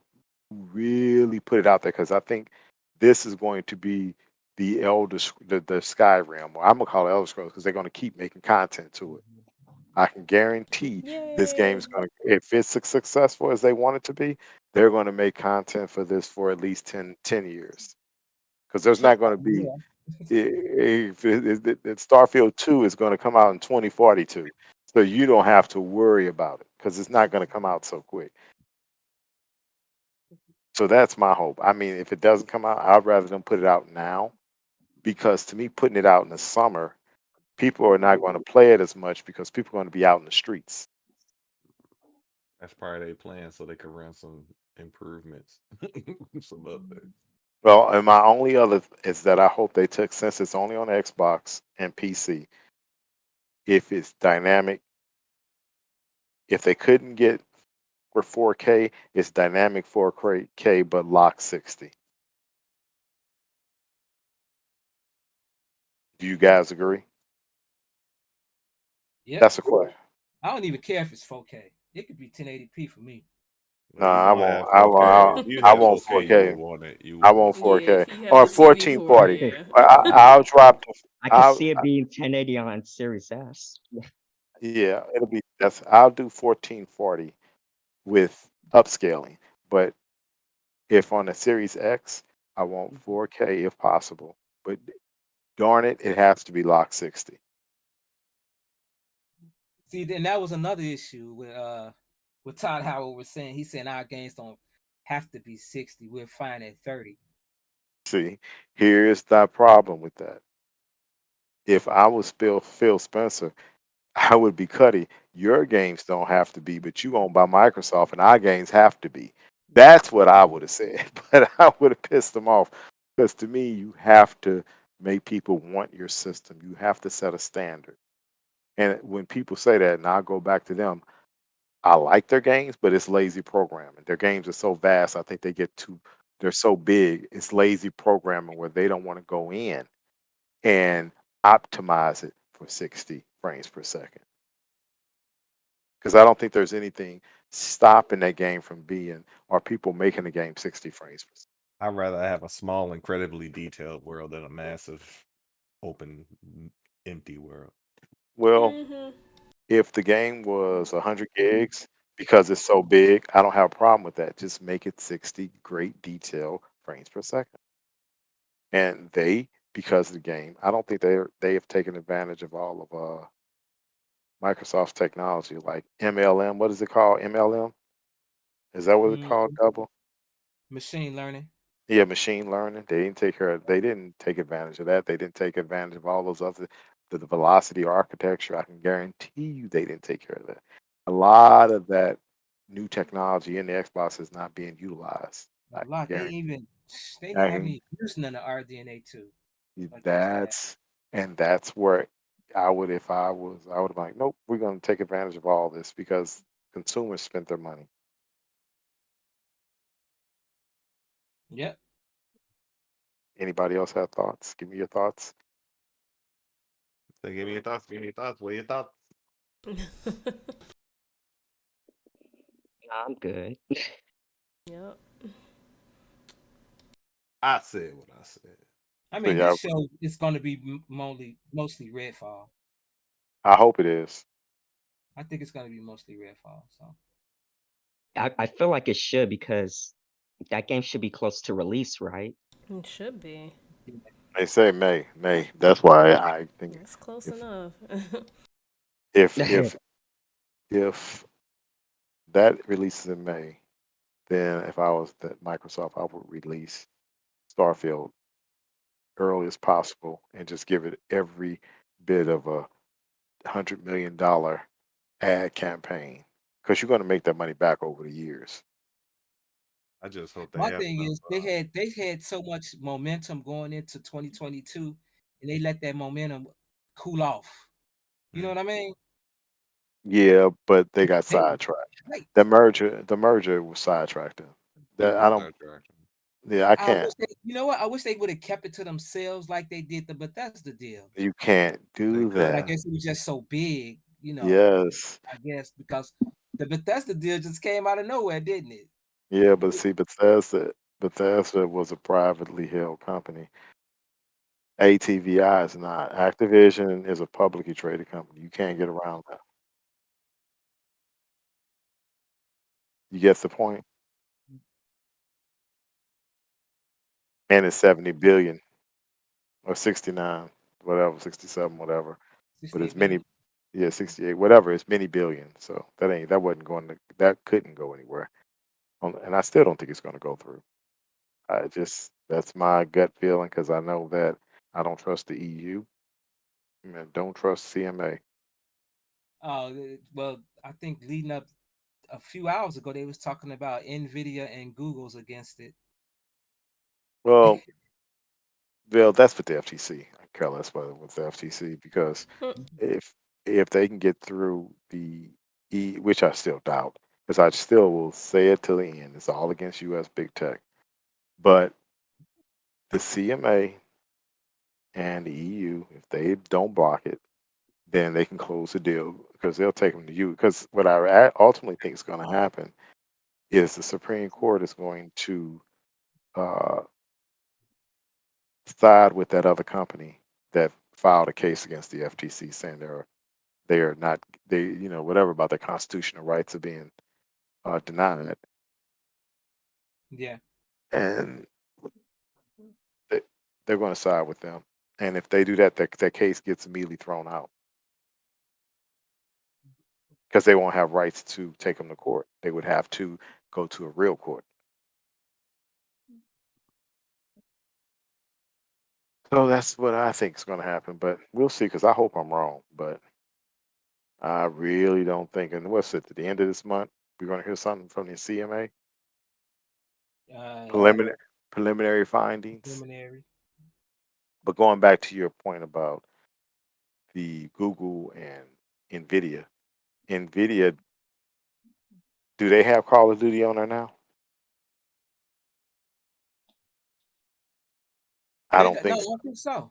really put it out there because I think this is going to be the Skyrim. Well, I'm gonna call it Elder Scrolls because they're gonna keep making content to it. I can guarantee this game Yay! is gonna, if it's as successful as they want it to be, they're gonna make content for this for at least 10 years. Because there's not gonna be Yeah. Starfield 2 is gonna come out in 2042. So you don't have to worry about it because it's not gonna come out so quick. So that's my hope. I mean, if it doesn't come out, I'd rather them put it out now because to me, putting it out in the summer, people are not going to play it as much because people are going to be out in the streets. That's part of their plan, so they can run some improvements, some updates. Well, and my only other is that I hope they took, since it's only on Xbox and PC, if it's dynamic, if they couldn't get for 4K. It's dynamic 4K, but lock 60. Do you guys agree? Yep. That's a question. I don't even care if it's 4K. It could be 1080p for me. No, Well, you I gonna won't. have 4K. If you I have want 4K, you 4K. would want it. You I would want want Yeah, if 4K you have or the TV for it, 1440. yeah. I'll drop. I can I'll see it being 1080 on Series S. yeah. It'll be that's. I'll do 1440 with upscaling. But if on the Series X, I want 4K if possible. But darn it, it has to be lock 60. See, then that was another issue with Todd Howard was saying. He said our games don't have to be 60. We're fine at 30. See, here's the problem with that. If I was Phil Spencer, I would be Cuddy. Your games don't have to be, but you owned by Microsoft, and our games have to be. That's what I would have said, but I would have pissed them off because to me, you have to make people want your system. You have to set a standard. And when people say that, and I'll go back to them, I like their games, but it's lazy programming. Their games are so vast, I think they're so big. It's lazy programming where they don't want to go in and optimize it for 60 frames per second. Because I don't think there's anything stopping that game from being or people making the game 60 frames per second. I'd rather have a small, incredibly detailed world than a massive, open, empty world. Well, Hmm. if the game was 100 gigs, because it's so big, I don't have a problem with that. Just make it 60 great detail frames per second. And because of the game, I don't think they have taken advantage of all of Microsoft's technology, like MLM. What is it called? MLM? Is that what it's called? Mhm. Double? Machine learning. Yeah, machine learning. They didn't take advantage of that. They didn't take advantage of all those other the velocity architecture. I can guarantee you they didn't take care of that. A lot of that new technology in the Xbox is not being utilized. A I can lot. guarantee. They I haven't can, even used none of RDNA two against that. that's where I would if I would have like, nope, we're gonna take advantage of all this because consumers spent their money. Yep. Anybody else have thoughts? Give me your thoughts. So give me your thoughts. Give me your thoughts. What are your thoughts? Nah, I'm good. Yep. I said what I said. I So mean, yeah, this show is going to be mostly Redfall. I hope it is. I think it's going to be mostly Redfall. So I feel like it should because that game should be close to release, right? It should be. They say May. That's why I think That's close if enough. if if if that releases in May, then if I was at Microsoft, I would release Starfield early as possible and just give it every bit of $100 million ad campaign because you're going to make that money back over the years. I just hope they my have thing enough. is they had so much momentum going into 2022, and they let that momentum cool off. You know what I mean? Yeah, but they got They was sidetracked. great. The merger was sidetracked them. It That was I don't. sidetracked. Yeah, I I can't. wish you know what? I wish they would have kept it to themselves like they did the Bethesda deal. You can't They do But I couldn't. that. guess it was just so big, Yes. I guess because the Bethesda deal just came out of nowhere, didn't it? Yeah, but see, Bethesda was a privately held company. ATVI is not. Activision is a publicly traded company. You can't get around that. You get the point? And it's 70 billion or 69, whatever, 67, whatever. But it's 68 many, billion. yeah, 68, whatever. It's many billion. So that wasn't going to, that couldn't go anywhere. And I still don't think it's going to go through. That's my gut feeling because I know that I don't trust the EU and don't trust CMA. Well, I think leading up a few hours ago, they was talking about Nvidia and Google's against it. Well, that's with the FTC. I care less with the FTC because if if they can get through the which I still doubt, because I still will say it till the end. It's all against U.S. big tech, but the CMA and the EU, if they don't block it, then they can close the deal because they'll take them to you. Because what I ultimately think is going to happen is the Supreme Court is going to uh, side with that other company that filed a case against the FTC saying they're not they whatever about their constitutional rights are being denied, Yeah. and they, they're going to side with them. And if they do that, that case gets immediately thrown out because they won't have rights to take them to court. They would have to go to a real court. So that's what I think is going to happen, but we'll see. Because I hope I'm wrong, but I really don't think. And what's it? At the end of this month, we're going to hear something from the CMA. Yeah. Preliminary findings. Preliminary. But going back to your point about the Google and Nvidia, do they have Call of Duty on there now? I don't No, I think so. don't think so.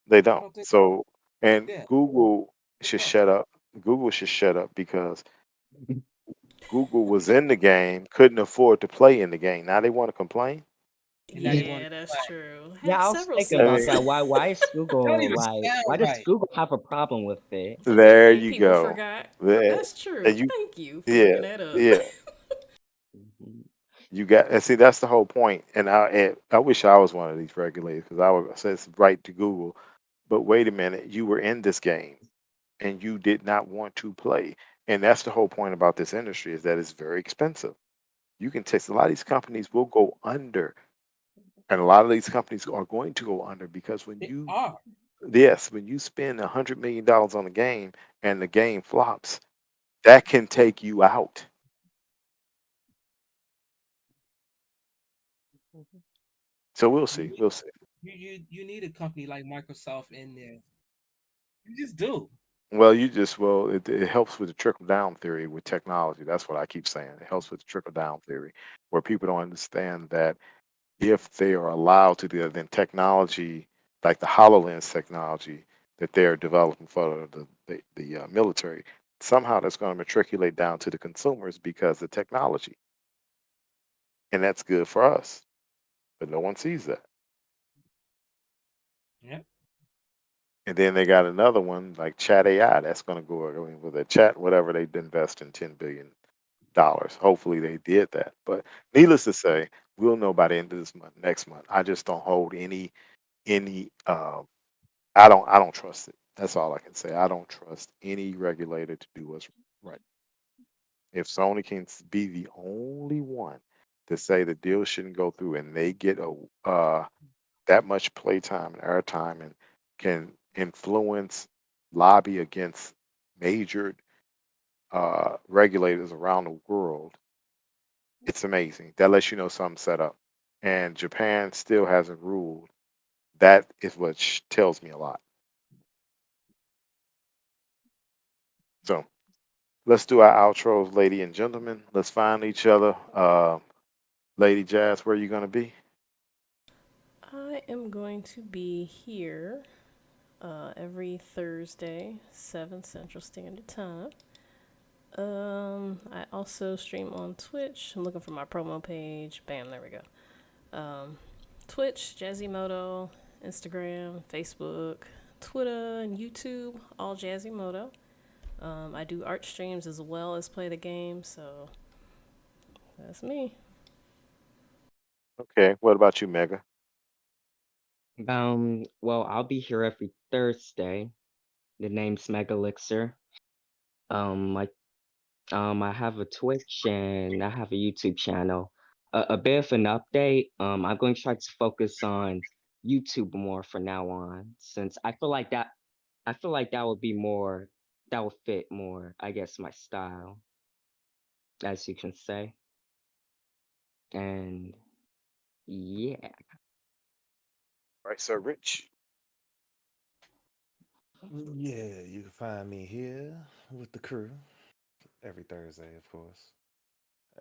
They I don't. don't think. So, and Yeah. Google should No. shut up. Google should shut up because Google was in the game, couldn't afford to play in the game. Now they want to complain. And now they want Yeah, to that's complain. true. Yeah, Have I was several thinking I about mean, that. seats. Why is It don't Google even like? Why sound does right. Google have a problem with it? Because they there think you people go. forgot. There, That's true. and you, Thank you for yeah, bringing that up. yeah. Mhm. You got and see that's the whole point. And I wish I was one of these regulators because I would say it's right to Google. But wait a minute, you were in this game and you did not want to play. And that's the whole point about this industry is that it's very expensive. You can take a lot of these companies will go under, and a lot of these companies are going to go under because when They you are. yes, when you spend $100 million on a game and the game flops, that can take you out. So we'll You see. need We'll see. you need a company like Microsoft in there. You just do. Well, it helps with the trickle down theory with technology. That's what I keep saying. It helps with the trickle down theory, where people don't understand that if they are allowed to do that, then technology, like the HoloLens technology that they're developing for the military, somehow that's going to matriculate down to the consumers because of technology, and that's good for us. But no one sees that. Yeah. And then they got another one like Chat AI that's going to go. I mean, with a chat, whatever they invest in $10 billion. Hopefully they did that. But needless to say, we'll know by the end of this month, next month. I just don't hold any. I don't trust it. That's all I can say. I don't trust any regulator to do what's right. If Sony can be the only one to say the deal shouldn't go through, and they get that much playtime and airtime, and can influence, lobby against major regulators around the world, it's amazing. That lets you know something's set up. And Japan still hasn't ruled. That is what tells me a lot. So let's do our outros, lady and gentlemen. Let's find each other. Lady Jazz, where are you going to be? I am going to be here every Thursday, 7 Central Standard Time. I also stream on Twitch. I'm looking for my promo page. Bam, there we go. Twitch, Jazzymoto, Instagram, Facebook, Twitter, and YouTube, all Jazzymoto. I do art streams as well as play the game, so that's me. Okay. What about you, Mega? Well, I'll be here every Thursday. The name's Megalixer. I I have a Twitch and I have a YouTube channel. A bit of an update. I'm going to try to focus on YouTube more from now on, since I feel like that would be more, that would fit more, I guess, my style, as you can say. And yeah, Right, Sir Rich. Yeah, you can find me here with the crew every Thursday, of course.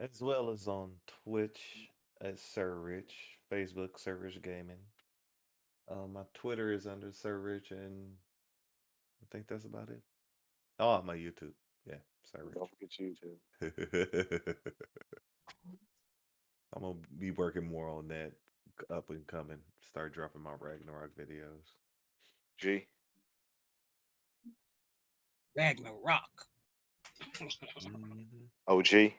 as well as on Twitch at Sir Rich, Facebook Sir Rich Gaming. My Twitter is under Sir Rich, and I think that's about it. Oh, my YouTube, yeah, Sir Don't Rich. forget YouTube. I'm gonna be working more on that up and coming. Start dropping my Ragnarok videos. G. Ragnarok. Mhm. OG.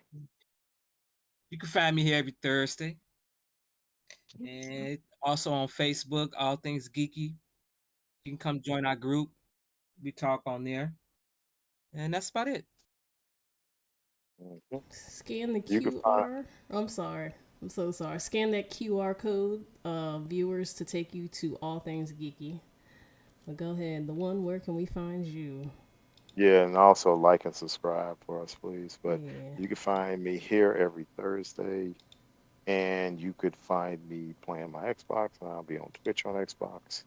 You can find me here every Thursday. And also on Facebook, All Things Geeky. You can come join our group. We talk on there. And that's about it. Mhm. Scan the You can find. QR. I'm sorry. I'm so sorry. Scan that QR code, viewers, to take you to All Things Geeky. But go ahead. The one, where can we find you? Yeah, and also like and subscribe for us, please. But Yeah. you can find me here every Thursday, and you could find me playing my Xbox, and I'll be on Twitch on Xbox.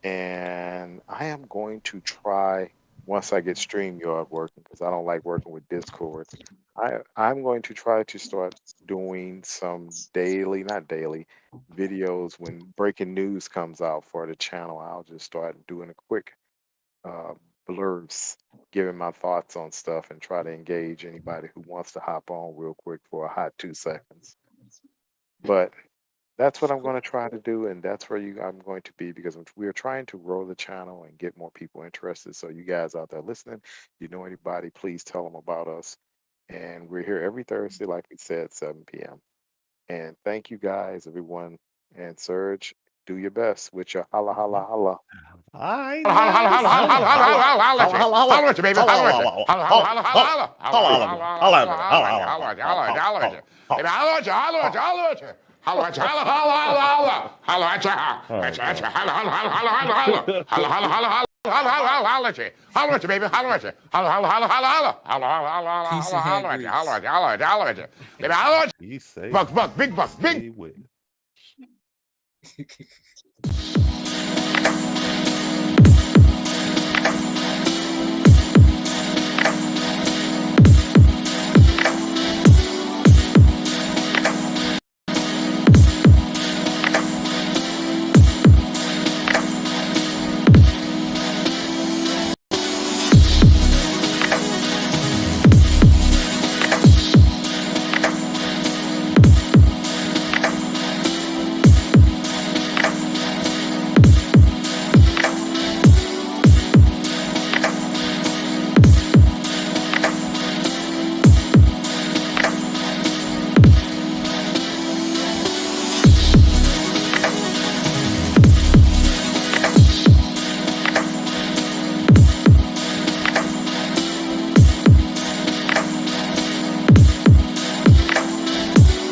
And I am going to try, once I get StreamYard working, because I don't like working with Discord. I'm going to try to start doing some daily, not daily, videos when breaking news comes out for the channel. I'll just start doing a quick uh, blurbs, giving my thoughts on stuff and try to engage anybody who wants to hop on real quick for a hot 2 seconds. But that's what I'm going to try to do, and that's where I'm going to be, because we are trying to grow the channel and get more people interested. So you guys out there listening, you know anybody, please tell them about us. And we're here every Thursday, like we said, 7 p.m. And thank you guys, everyone. And Serge, do your best with your holla, holla, holla. I ain't Holla, holla, never holla, said holla, holla, holla, holla, holla, holla, holla at you, baby, holla, holla at you. holla, Holla, holla, holla, holla, holla, holla, holla, holla, holla at you, holla at you, holla at you, baby, holla at you, holla at you, holla at you. Holla at you, holla, holla, holla, holla, holla at you, at you, holla, holla, holla, holla, holla, holla, holla, holla, holla, holla. Holla at you, baby, holla at you. Holla, holla, holla, holla, holla. Holla, holla, holla, holla, Peace and holla, hair holla at you, grease. holla at you, holla at you, holla at you. Baby, holla at you. He say, Buck, big buck, big. stay with it.